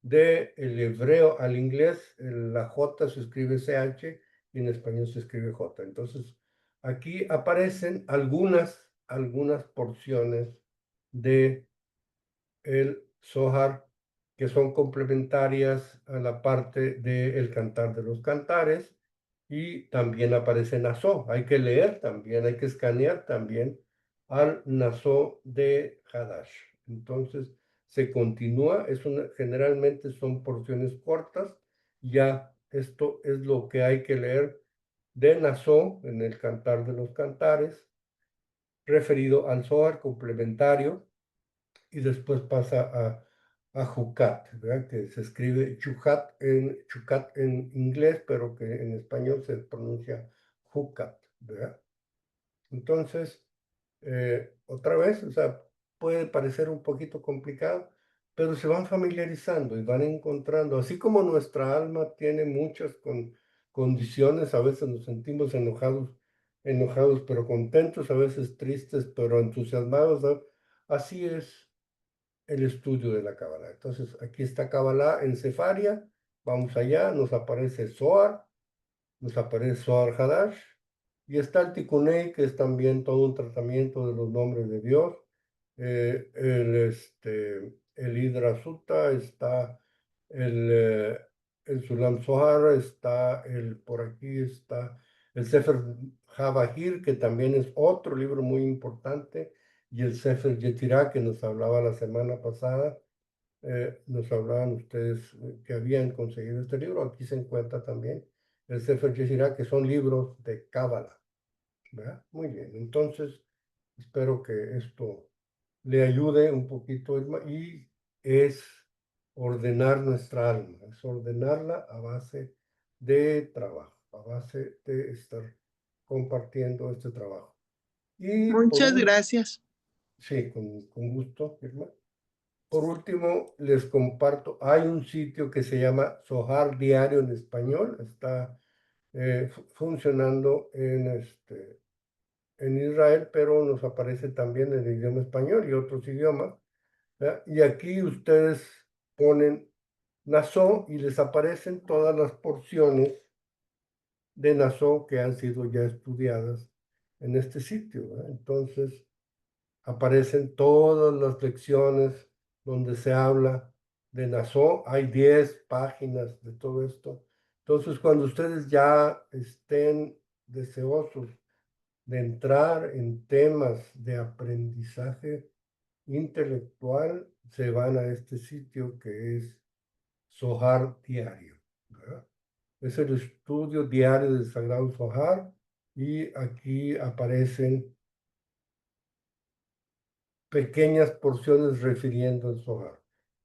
del hebreo al inglés, la J se escribe CH y en español se escribe J. Entonces, aquí aparecen algunas porciones de el Zohar que son complementarias a la parte del Cantar de los Cantares, y también aparece Nasó. Hay que leer también, hay que escanear también al Nasó de Hadash. Entonces se continúa, generalmente son porciones cortas. Ya esto es lo que hay que leer de Nasó en el Cantar de los Cantares, referido al Zohar complementario, y después pasa a Jucat, ¿verdad? Que se escribe Chucat en inglés, pero que en español se pronuncia Jucat, ¿verdad? Entonces, otra vez, o sea, puede parecer un poquito complicado, pero se van familiarizando y van encontrando, así como nuestra alma tiene muchas condiciones, a veces nos sentimos enojados, pero contentos, a veces tristes, pero entusiasmados, ¿no? Así es el estudio de la Kabbalah. Entonces, aquí está Kabbalah en Sefaria, vamos allá, nos aparece Zohar Hadash, y está el Tikunei, que es también todo un tratamiento de los nombres de Dios, el Hidra Sutta, está el Sulam Zohar, por aquí está el Sefer Havahir, que también es otro libro muy importante, y el Sefer Yetirá, que nos hablaba la semana pasada. Nos hablaban ustedes que habían conseguido este libro. Aquí se encuentra también el Sefer Yetirá, que son libros de Cábala, ¿verdad? Muy bien, entonces espero que esto le ayude un poquito, Irma, y es ordenar nuestra alma, es ordenarla a base de trabajo, a base de estar compartiendo este trabajo. Y Muchas gracias. sí, con gusto, Irma. Por último, les comparto, hay un sitio que se llama Zohar Diario en español, está funcionando en Israel, pero nos aparece también en el idioma español y otros idiomas, ¿verdad? Y aquí ustedes ponen Nassau y les aparecen todas las porciones de Nassau que han sido ya estudiadas en este sitio, ¿verdad? Entonces, aparecen todas las lecciones donde se habla de Nassau. Hay 10 páginas de todo esto. Entonces, cuando ustedes ya estén deseosos de entrar en temas de aprendizaje intelectual, se van a este sitio que es Zohar Diario, ¿verdad? Es el estudio diario del Sagrado Zohar, y aquí aparecen pequeñas porciones refiriendo al Zohar.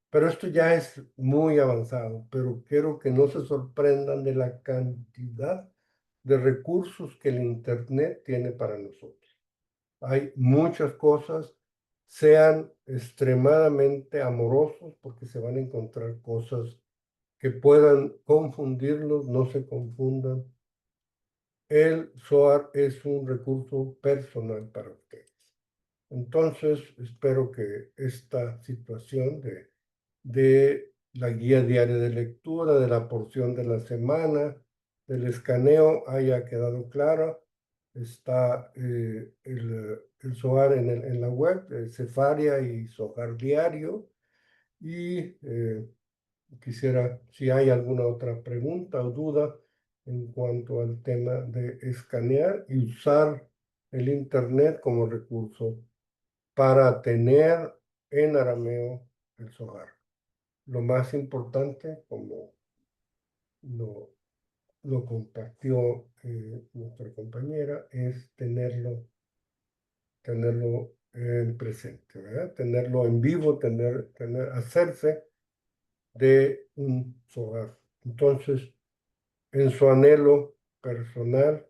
Pero esto ya es muy avanzado, pero quiero que no se sorprendan de la cantidad de recursos que el Internet tiene para nosotros. Hay muchas cosas, sean extremadamente amorosos porque se van a encontrar cosas que puedan confundirlos, no se confundan. El Zohar es un recurso personal para ustedes. Entonces, espero que esta situación de la guía diaria de lectura, de la porción de la semana, del escaneo haya quedado clara. Está el Zohar en la web, Sefaria y Zohar Diario. Y quisiera, si hay alguna otra pregunta o duda, en cuanto al tema de escanear y usar el Internet como recurso para tener en arameo el Zohar. Lo más importante, como lo compartió nuestra compañera, es tenerlo en presente, ¿verdad? Tenerlo en vivo, hacerse de un Zohar. Entonces, en su anhelo personal,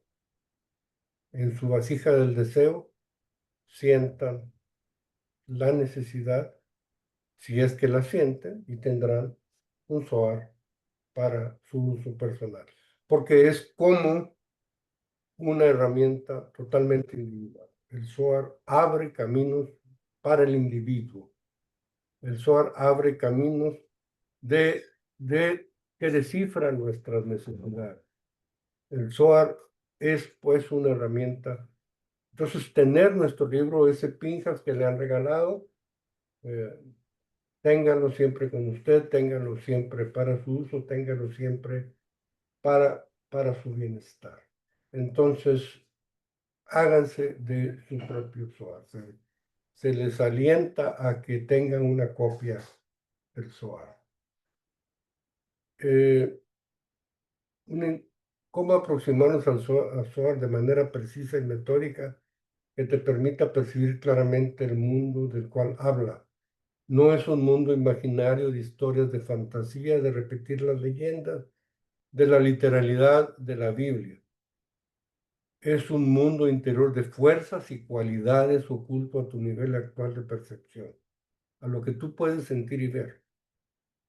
en su vasija del deseo, sientan la necesidad, si es que la sienten, y tendrán un Zohar para su uso personal. Porque es como una herramienta totalmente individual. El Zohar abre caminos para el individuo. El Zohar abre caminos de que descifran nuestras necesidades. El Zohar es pues una herramienta. Entonces, tener nuestro libro, ese Pinjas que le han regalado, ténganlo siempre con usted, ténganlo siempre para su uso, ténganlo siempre para su bienestar. Entonces, háganse de su propio Zohar. Se les alienta a que tengan una copia del Zohar. ¿Cómo aproximarnos al Zohar de manera precisa y metódica que te permita percibir claramente el mundo del cual habla? No es un mundo imaginario de historias de fantasía, de repetir las leyendas, de la literalidad de la Biblia. Es un mundo interior de fuerzas y cualidades oculto a tu nivel actual de percepción, a lo que tú puedes sentir y ver.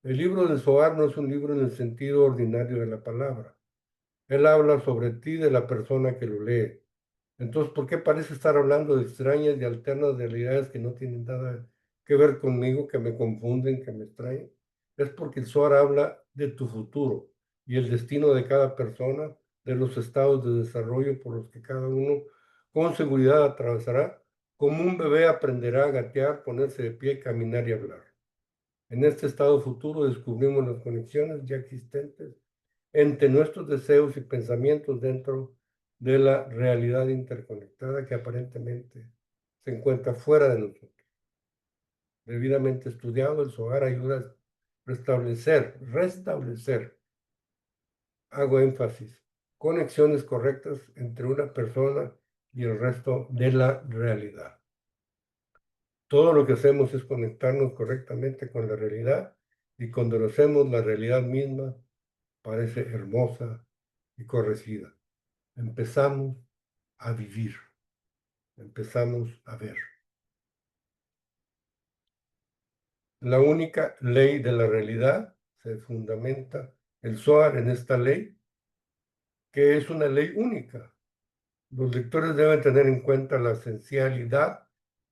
El libro de Zohar no es un libro en el sentido ordinario de la palabra. Él habla sobre ti, de la persona que lo lee. Entonces, ¿por qué parece estar hablando de extrañas y alternas realidades que no tienen nada que ver conmigo, que me confunden, que me extrañan? Es porque el Zohar habla de tu futuro y el destino de cada persona, de los estados de desarrollo por los que cada uno con seguridad atravesará. Como un bebé aprenderá a gatear, ponerse de pie, caminar y hablar. En este estado futuro descubrimos las conexiones ya existentes entre nuestros deseos y pensamientos dentro de la realidad interconectada que aparentemente se encuentra fuera de nosotros. Debidamente estudiado, el Zohar ayuda a restablecer, hago énfasis, conexiones correctas entre una persona y el resto de la realidad. Todo lo que hacemos es conectarnos correctamente con la realidad, y cuando lo hacemos, la realidad misma parece hermosa y corregida. Empezamos a vivir, empezamos a ver. La única ley de la realidad se fundamenta el Zohar en esta ley, que es una ley única. Los lectores deben tener en cuenta la esencialidad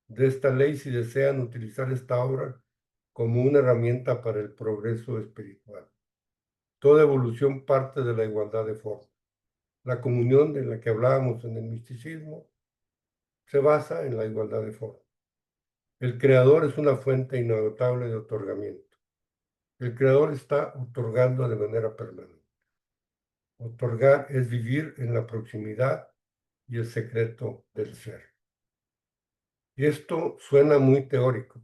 de esta ley si desean utilizar esta obra como una herramienta para el progreso espiritual. Toda evolución parte de la igualdad de forma. La comunión de la que hablábamos en el misticismo se basa en la igualdad de forma. El creador es una fuente inagotable de otorgamiento. El creador está otorgando de manera permanente. Otorgar es vivir en la proximidad y el secreto del ser. Y esto suena muy teórico,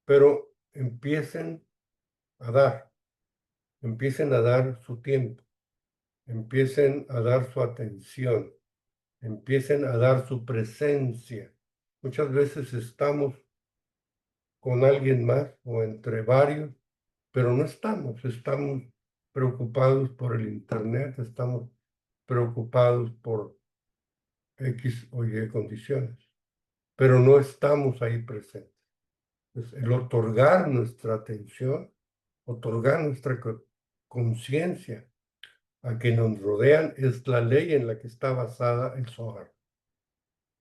pero empiecen a dar su tiempo, empiecen a dar su atención, empiecen a dar su presencia. Muchas veces estamos con alguien más o entre varios, pero no estamos preocupados por el Internet, estamos preocupados por X o Y condiciones, pero no estamos ahí presentes. Entonces, el otorgar nuestra atención, otorgar nuestra conciencia a que nos rodean es la ley en la que está basada el Zohar.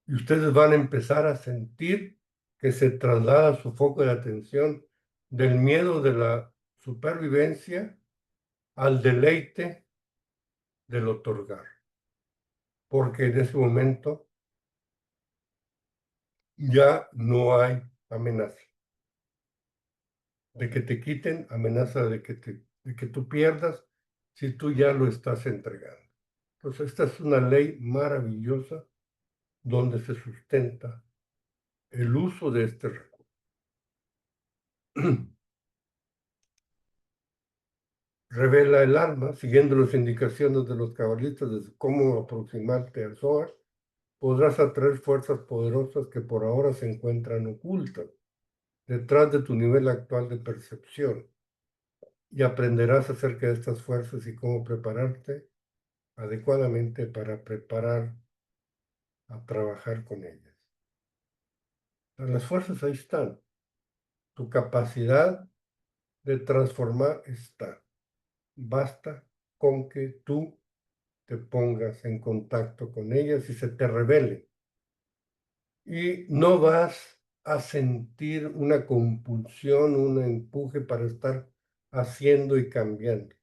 Y ustedes van a empezar a sentir que se traslada su foco de atención del miedo de la supervivencia al deleite del otorgar. Porque en ese momento ya no hay amenaza de que te quiten, amenaza de que tú pierdas, si tú ya lo estás entregando. Entonces, esta es una ley maravillosa donde se sustenta el uso de este recurso. Revela el alma, siguiendo las indicaciones de los cabalistas de cómo aproximarte al Zohar, podrás atraer fuerzas poderosas que por ahora se encuentran ocultas detrás de tu nivel actual de percepción, y aprenderás acerca de estas fuerzas y cómo prepararte adecuadamente para preparar a trabajar con ellas. Las fuerzas ahí están. Tu capacidad de transformar está. Basta con que tú te pongas en contacto con ellas y se te revele. Y no vas a sentir una compulsión, un empuje para estar haciendo y cambiando.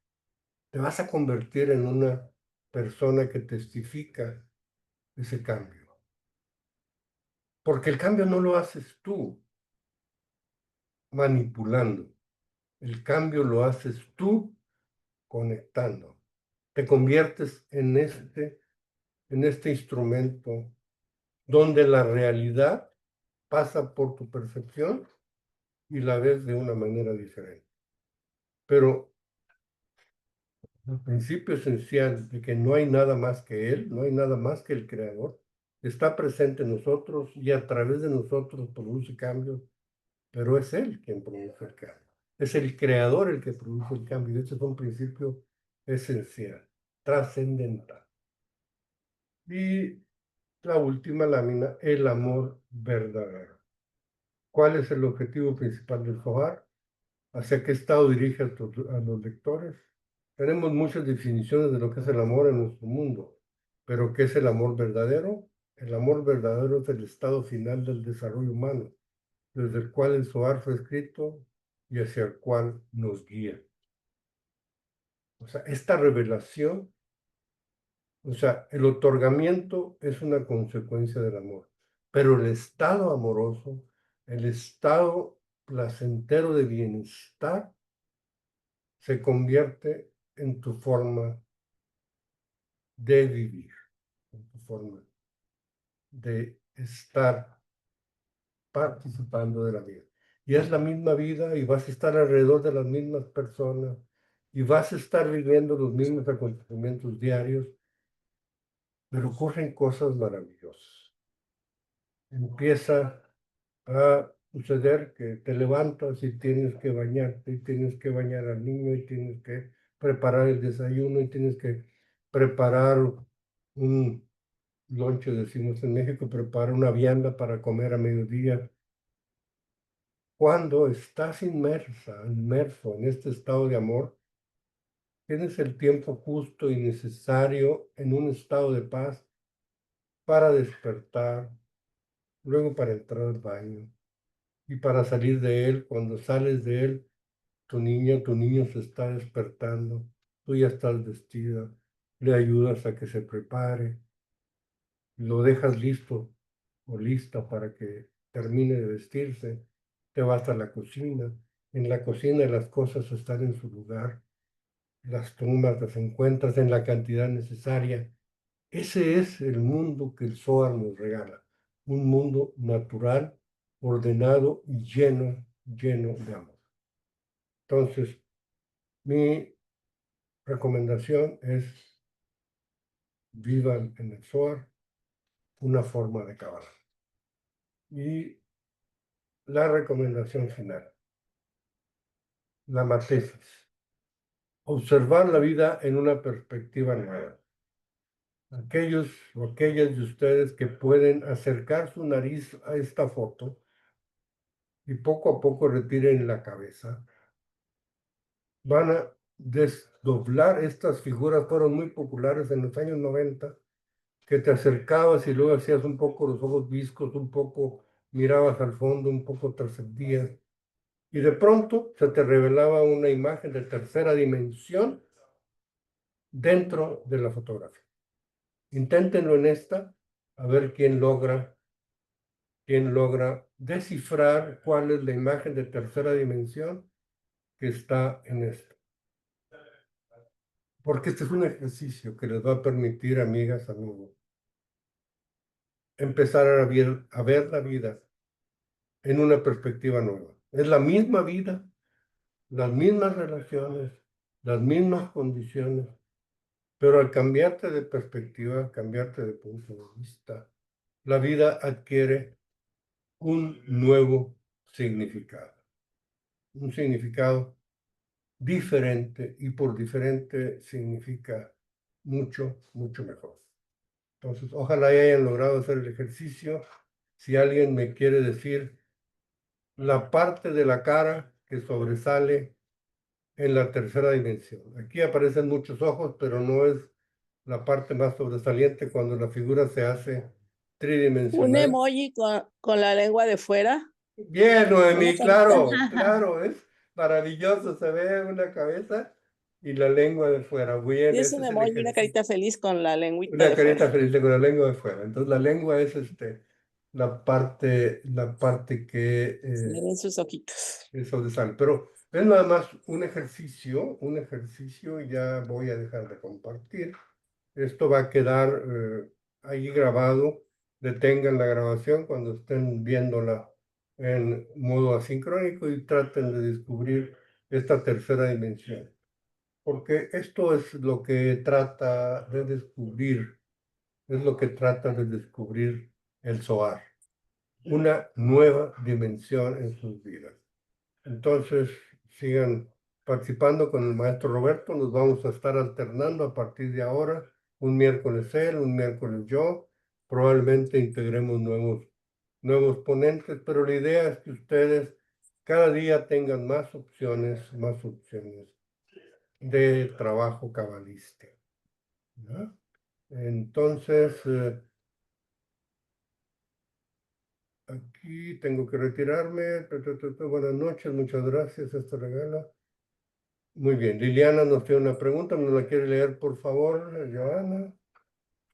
Te vas a convertir en una persona que testifica ese cambio. Porque el cambio no lo haces tú manipulando. El cambio lo haces tú conectando. Te conviertes en este instrumento donde la realidad pasa por tu percepción y la ves de una manera diferente. Pero el principio esencial de que no hay nada más que Él, no hay nada más que el Creador, está presente en nosotros y a través de nosotros produce cambios, pero es Él quien produce el cambio. Es el Creador el que produce el cambio. Y ese es un principio esencial, trascendental. Y la última lámina, el amor verdadero. ¿Cuál es el objetivo principal del Zohar? ¿Hacia qué estado dirige a los lectores? Tenemos muchas definiciones de lo que es el amor en nuestro mundo, pero ¿qué es el amor verdadero? El amor verdadero es el estado final del desarrollo humano, desde el cual el Zohar fue escrito y hacia el cual nos guía. O sea, esta revelación, o sea, el otorgamiento es una consecuencia del amor, pero el estado amoroso, el estado placentero de bienestar, se convierte en tu forma de vivir, en tu forma de estar participando de la vida. Y es la misma vida y vas a estar alrededor de las mismas personas y vas a estar viviendo los mismos acontecimientos diarios, pero ocurren cosas maravillosas. Empieza a suceder que te levantas y tienes que bañarte, y tienes que bañar al niño, y tienes que preparar el desayuno, y tienes que preparar un lonche, decimos en México, preparar una vianda para comer a mediodía. Cuando estás inmerso en este estado de amor, tienes el tiempo justo y necesario en un estado de paz para despertar, luego para entrar al baño y para salir de él. Cuando sales de él, tu niño se está despertando, tú ya estás vestida, le ayudas a que se prepare, lo dejas listo o lista para que termine de vestirse, te vas a la cocina. En la cocina las cosas están en su lugar, las tumbas las encuentras en la cantidad necesaria. Ese es el mundo que el Zohar nos regala, un mundo natural, ordenado y lleno de amor. Entonces, mi recomendación es vivan en el Zohar una forma de Kabbalah. Y la recomendación final, la matesis. Observar la vida en una perspectiva nueva. Aquellos o aquellas de ustedes que pueden acercar su nariz a esta foto y poco a poco retiren la cabeza, van a desdoblar estas figuras. Fueron muy populares en los años 90, que te acercabas y luego hacías un poco los ojos viscos, un poco mirabas al fondo, un poco trascendías, y de pronto se te revelaba una imagen de tercera dimensión dentro de la fotografía. Inténtenlo en esta, a ver quién logra descifrar cuál es la imagen de tercera dimensión que está en esto. porque este es un ejercicio que les va a permitir, amigas, amigos, empezar a ver la vida en una perspectiva nueva. Es la misma vida, las mismas relaciones, las mismas condiciones, pero al cambiarte de perspectiva, al cambiarte de punto de vista, la vida adquiere un nuevo significado. Un significado diferente, y por diferente significa mucho, mucho mejor. Entonces, ojalá ya hayan logrado hacer el ejercicio. Si alguien me quiere decir la parte de la cara que sobresale en la tercera dimensión. Aquí aparecen muchos ojos, pero no es la parte más sobresaliente cuando la figura se hace Un tridimensional. emoji con la lengua de fuera. Bien, Noemí, Una carita. claro, claro, es maravilloso. Se ve una cabeza y la lengua de fuera. Bien, Y es ese un es el emoji, una ejercicio. carita feliz con la lengüita Una de carita fuera. feliz con la lengua de fuera. Entonces la lengua es la parte que Se le ven sus ojitos. sobresale. Pero es nada más un ejercicio, y ya voy a dejar de compartir. Esto va a quedar ahí grabado. Detengan la grabación cuando estén viéndola en modo asincrónico y traten de descubrir esta tercera dimensión. Porque esto es lo que trata de descubrir, es lo que trata de descubrir el Zohar, una nueva dimensión en sus vidas. Entonces, sigan participando con el maestro Roberto. Nos vamos a estar alternando a partir de ahora, un miércoles él, un miércoles yo. Probablemente integremos nuevos ponentes, pero la idea es que ustedes cada día tengan más opciones de trabajo cabalístico, ¿no? Entonces, aquí tengo que retirarme. Buenas noches, muchas gracias. Esto regala. Muy bien, Liliana nos tiene una pregunta, ¿nos la quiere leer, por favor, Joana?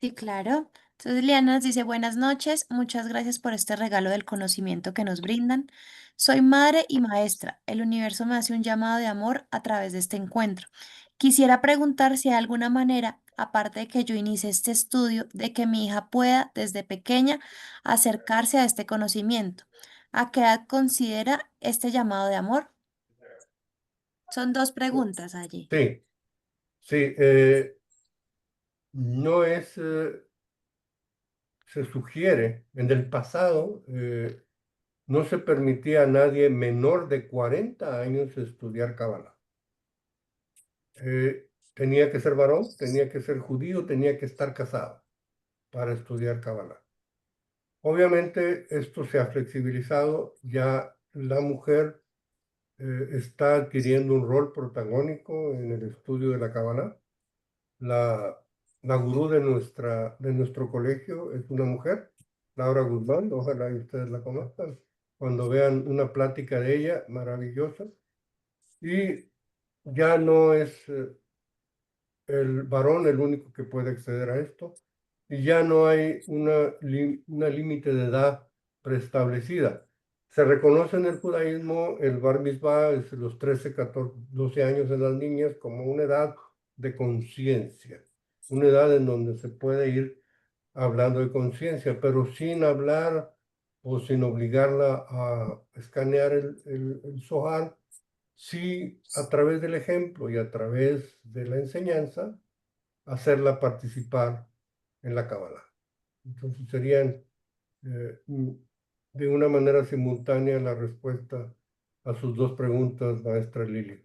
Sí, claro. Entonces, Liana nos dice, buenas noches, muchas gracias por este regalo del conocimiento que nos brindan. Soy madre y maestra. El universo me hace un llamado de amor a través de este encuentro. Quisiera preguntar si hay alguna manera, aparte de que yo inicie este estudio, de que mi hija pueda, desde pequeña, acercarse a este conocimiento. ¿A qué edad considera este llamado de amor? Son dos preguntas allí. Sí, sí, no es, se sugiere, en el pasado no se permitía a nadie menor de 40 años estudiar Cábala. Tenía que ser varón, tenía que ser judío, tenía que estar casado para estudiar Cábala. Obviamente esto se ha flexibilizado, ya la mujer está adquiriendo un rol protagónico en el estudio de la Cábala. La gurú de nuestro colegio es una mujer, Laura Guzmán, ojalá y ustedes la conozcan. Cuando vean una plática de ella, maravillosa. Y ya no es el varón el único que puede acceder a esto, y ya no hay una límite de edad preestablecida. Se reconoce en el judaísmo el bar mitzvah desde los 13, 14, 12 años de las niñas como una edad de conciencia, una edad en donde se puede ir hablando de conciencia, pero sin hablar o sin obligarla a escanear el Zohar, sí a través del ejemplo y a través de la enseñanza, hacerla participar en la Cábala. Entonces serían de una manera simultánea la respuesta a sus dos preguntas, maestra Lili.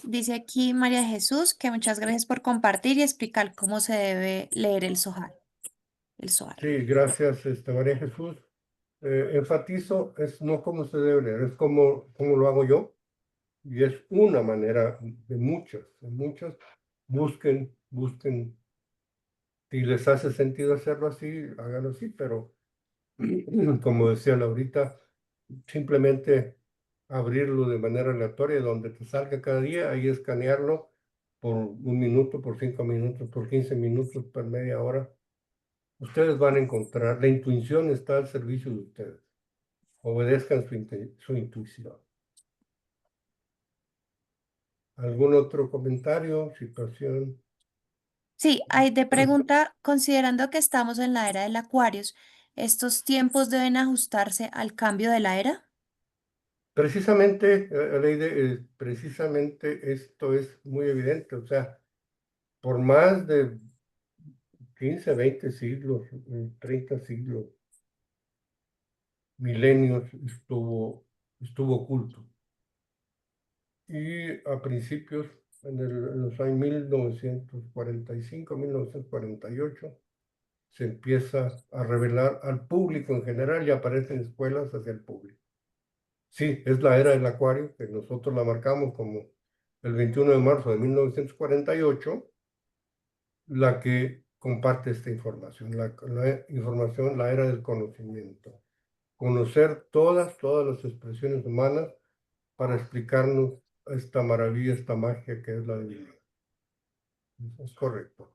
Dice aquí María Jesús que muchas gracias por compartir y explicar cómo se debe leer el Zohar. El Zohar. Sí, gracias, María Jesús. Enfatizo, es no cómo se debe leer, es cómo lo hago yo, y es una manera de muchas. Busquen, si les hace sentido hacerlo así, háganlo así, pero como decía Laurita, simplemente abrirlo de manera aleatoria, donde te salga cada día, ahí escanearlo por 1 minuto, por 5 minutos, por 15 minutos, por media hora. Ustedes van a encontrar, la intuición está al servicio de ustedes. obedezcan su intuición. ¿Algún otro comentario, situación? Sí, hay de pregunta, considerando que estamos en la era del Acuarios, ¿estos tiempos deben ajustarse al cambio de la era? Precisamente, precisamente esto es muy evidente. O sea, por más de 15, 20 siglos, 30 siglos, milenios, estuvo oculto. Y a principios, en los años 1945, 1948, se empieza a revelar al público en general y aparece en escuelas hacia el público. Sí, es la era del Acuario, que nosotros la marcamos como el 21 de marzo de 1948, la que comparte esta información, la información, la era del conocimiento. Conocer todas las expresiones humanas para explicarnos esta maravilla, esta magia que es la divinidad. Es correcto,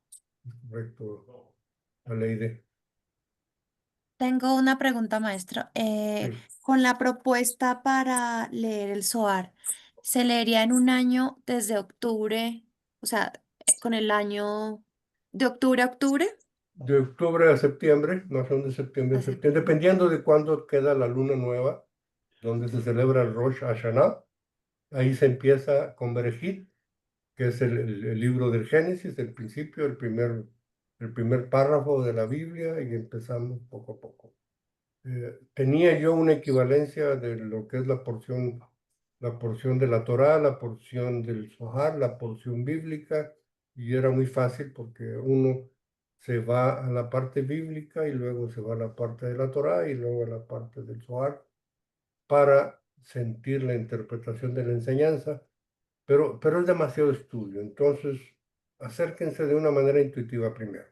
Aleide. Tengo una pregunta, maestro. Sí. Con la propuesta para leer el Zohar, ¿se leería en un año desde octubre, o sea, con el año de octubre a octubre? De octubre a septiembre, más o menos de septiembre A a septiembre, septiembre. dependiendo de cuándo queda la luna nueva, donde se celebra el Rosh Hashanah. Ahí se empieza con Berejit, que es el libro del Génesis, el principio, el primer párrafo de la Biblia, y empezamos poco a poco. Tenía yo una equivalencia de lo que es la porción de la Torá, la porción del Zohar, la porción bíblica, y era muy fácil porque uno se va a la parte bíblica y luego se va a la parte de la Torá y luego a la parte del Zohar para sentir la interpretación de la enseñanza, pero es demasiado estudio, entonces acérquense de una manera intuitiva primero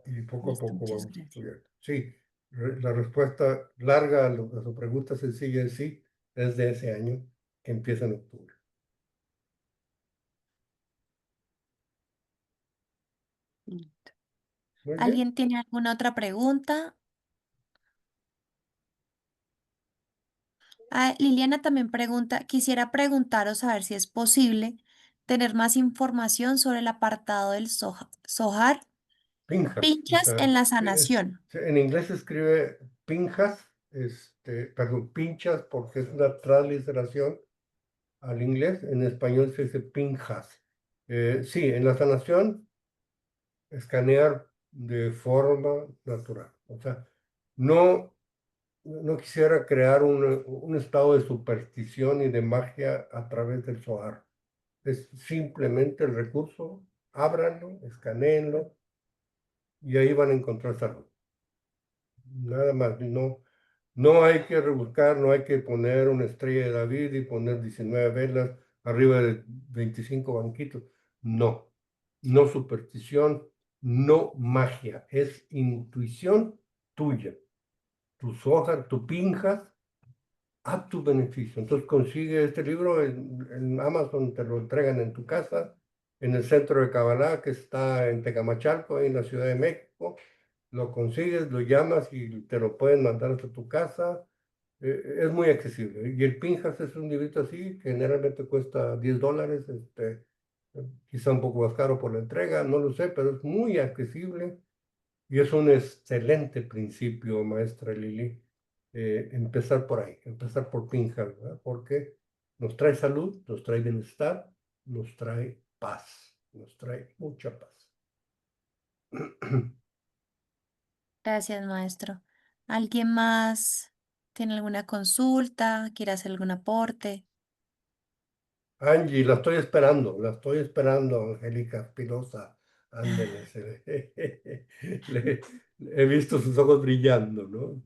y poco a Listo, poco muchas vamos a gracias. estudiar. Sí, la respuesta larga a su pregunta sencilla es sí, es de ese año que empieza en octubre. Listo. Muy bien. ¿Alguien tiene alguna otra pregunta? Ah, Liliana también pregunta, quisiera preguntaros a ver si es posible tener más información sobre el apartado del Zohar, Pinjas, o pinchas sea, en la sanación. en inglés se escribe pinjas, perdón, pinchas porque es una transliteración al inglés, en español se dice pinjas. Sí, en la sanación, escanear de forma natural. O sea, no quisiera crear un estado de superstición y de magia a través del Zohar. Es simplemente el recurso, ábranlo, escaneenlo y ahí van a encontrar salud. Nada más, no hay que rebuscar, no hay que poner una estrella de David y poner 19 velas arriba de 25 banquitos. No, no superstición, no magia, es intuición tuya. Tus hojas, tu pinjas a tu beneficio. Entonces consigue este libro en Amazon, te lo entregan en tu casa, en el centro de Kabbalah, que está en Tecamachalco, ahí en la Ciudad de México. Lo consigues, lo llamas y te lo pueden mandar hasta tu casa. Es muy accesible. Y el Pinjas es un librito así, que generalmente cuesta $10, quizá un poco más caro por la entrega, no lo sé, pero es muy accesible. Y es un excelente principio, maestra Lili, empezar por ahí, empezar por Pinhal, ¿verdad? Porque nos trae salud, nos trae bienestar, nos trae paz, nos trae mucha paz. Gracias, maestro. ¿Alguien más tiene alguna consulta? ¿Quiere hacer algún aporte? Angie, la estoy esperando, Angélica Espinosa. Ándele, he visto sus ojos brillando, ¿no?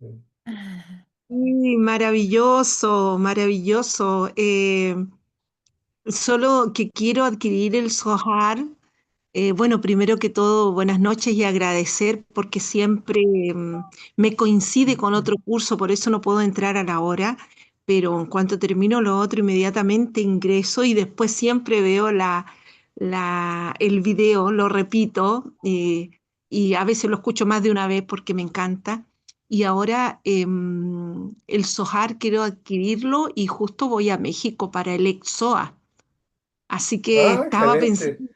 Sí, maravilloso, maravilloso. Solo que quiero adquirir el Zohar. Bueno, primero que todo, buenas noches y agradecer porque siempre me coincide con otro curso, por eso no puedo entrar a la hora, pero en cuanto termino lo otro, inmediatamente ingreso y después siempre veo el video, lo repito, y a veces lo escucho más de una vez porque me encanta. y ahora el SOHAR quiero adquirirlo y justo voy a México para el EXOA. Así que Ah, estaba pensando,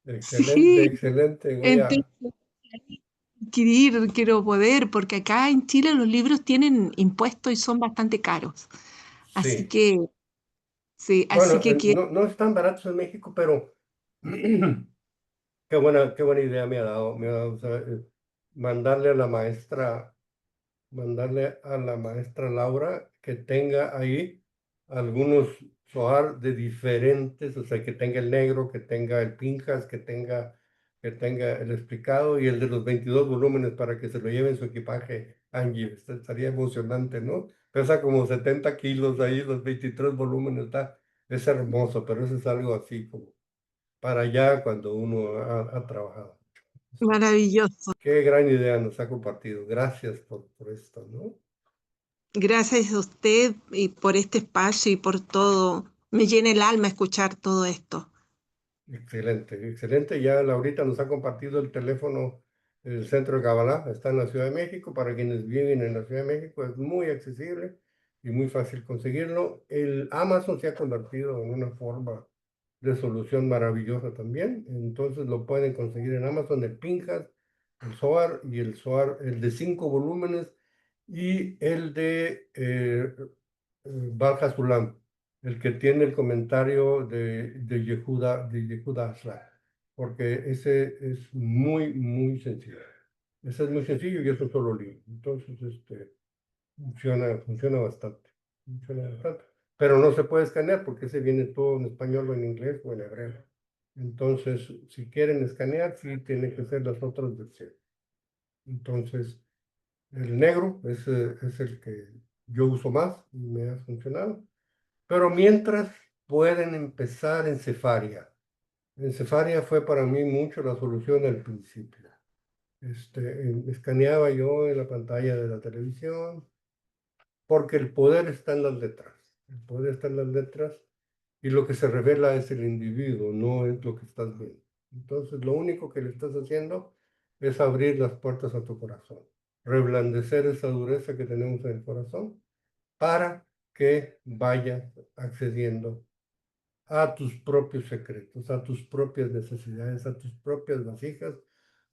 excelente, excelente, sí, excelente. Voy entonces a, adquirir, quiero poder, porque acá en Chile los libros tienen impuestos y son bastante caros. Así sí. que, sí, así Bueno, que quiero. no, no están baratos en México, pero qué buena idea me ha dado, o sea, mandarle a la maestra mandarle a la maestra Laura que tenga ahí algunos soar de diferentes, o sea, que tenga el negro, que tenga el Pinjas, que tenga el explicado y el de los 22 volúmenes para que se lo lleve en su equipaje. Angie, estaría emocionante, ¿no? Pesa como 70 kilos ahí, los 23 volúmenes, es hermoso, pero eso es algo así como para allá cuando uno ha trabajado. Maravilloso. Qué gran idea nos ha compartido. Gracias por esto, ¿no? Gracias a usted y por este espacio y por todo. Me llena el alma escuchar todo esto. Excelente, excelente. Ya Laurita nos ha compartido el teléfono del Centro de Kabbalah. Está en la Ciudad de México. Para quienes viven en la Ciudad de México es muy accesible y muy fácil conseguirlo. El Amazon se ha convertido en una forma de solución maravillosa también. Entonces lo pueden conseguir en Amazon, el Pinjas, el Zohar y el Zohar, el de 5 volúmenes y el de Baja Sulam, el que tiene el comentario de Yehuda Ashlag, porque ese es muy, muy sencillo. Ese es muy sencillo y es un solo libro. Entonces, funciona bastante. Funciona bastante. Pero no se puede escanear porque ese viene todo en español o en inglés o en hebreo. Entonces, si quieren escanear, sí tienen que ser las otras versiones. Entonces, el negro es el que yo uso más y me ha funcionado. Pero mientras pueden empezar en Cefaria. En Cefaria fue para mí mucho la solución al principio. Escaneaba yo en la pantalla de la televisión, porque el poder está en las letras. El poder está en las letras y lo que se revela es el individuo, no es lo que estás viendo. Entonces, lo único que le estás haciendo es abrir las puertas a tu corazón, reblandecer esa dureza que tenemos en el corazón para que vayas accediendo a tus propios secretos, a tus propias necesidades, a tus propias vasijas,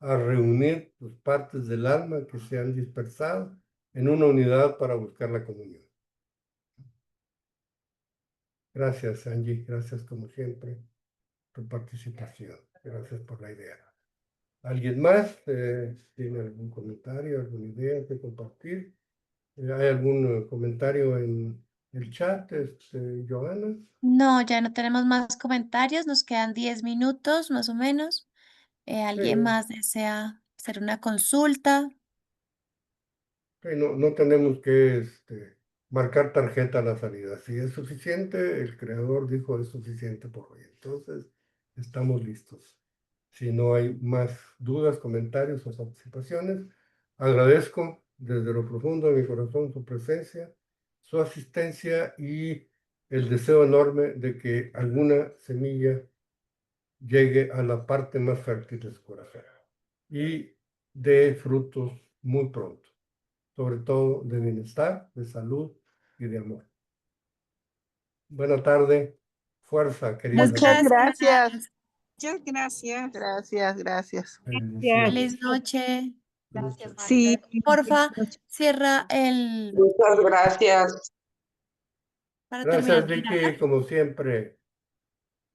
a reunir tus partes del alma que se han dispersado en una unidad para buscar la comunión. Gracias, Angie, gracias como siempre por tu participación. Gracias por la idea. ¿Alguien más tiene algún comentario, alguna idea que compartir? ¿Hay algún comentario en el chat, Johanna? No, ya no tenemos más comentarios, nos quedan 10 minutos más o menos. ¿Alguien Sí. más desea hacer una consulta? No, no tenemos que marcar tarjeta a la salida. Si es suficiente, el creador dijo es suficiente por hoy. Entonces, estamos listos. Si no hay más dudas, comentarios o participaciones, agradezco desde lo profundo de mi corazón su presencia, su asistencia y el deseo enorme de que alguna semilla llegue a la parte más fértil de su corazón y dé frutos muy pronto, sobre todo de bienestar, de salud y de amor. Buena tarde, fuerza, querida. Muchas Muchas gracias. gracias. Muchas gracias. Gracias, gracias. Feliz Bendiciones. noche. Gracias, Sí, Maribel. Porfa, cierra el Muchas gracias. para terminar Gracias, de grabar. Vicky, como siempre.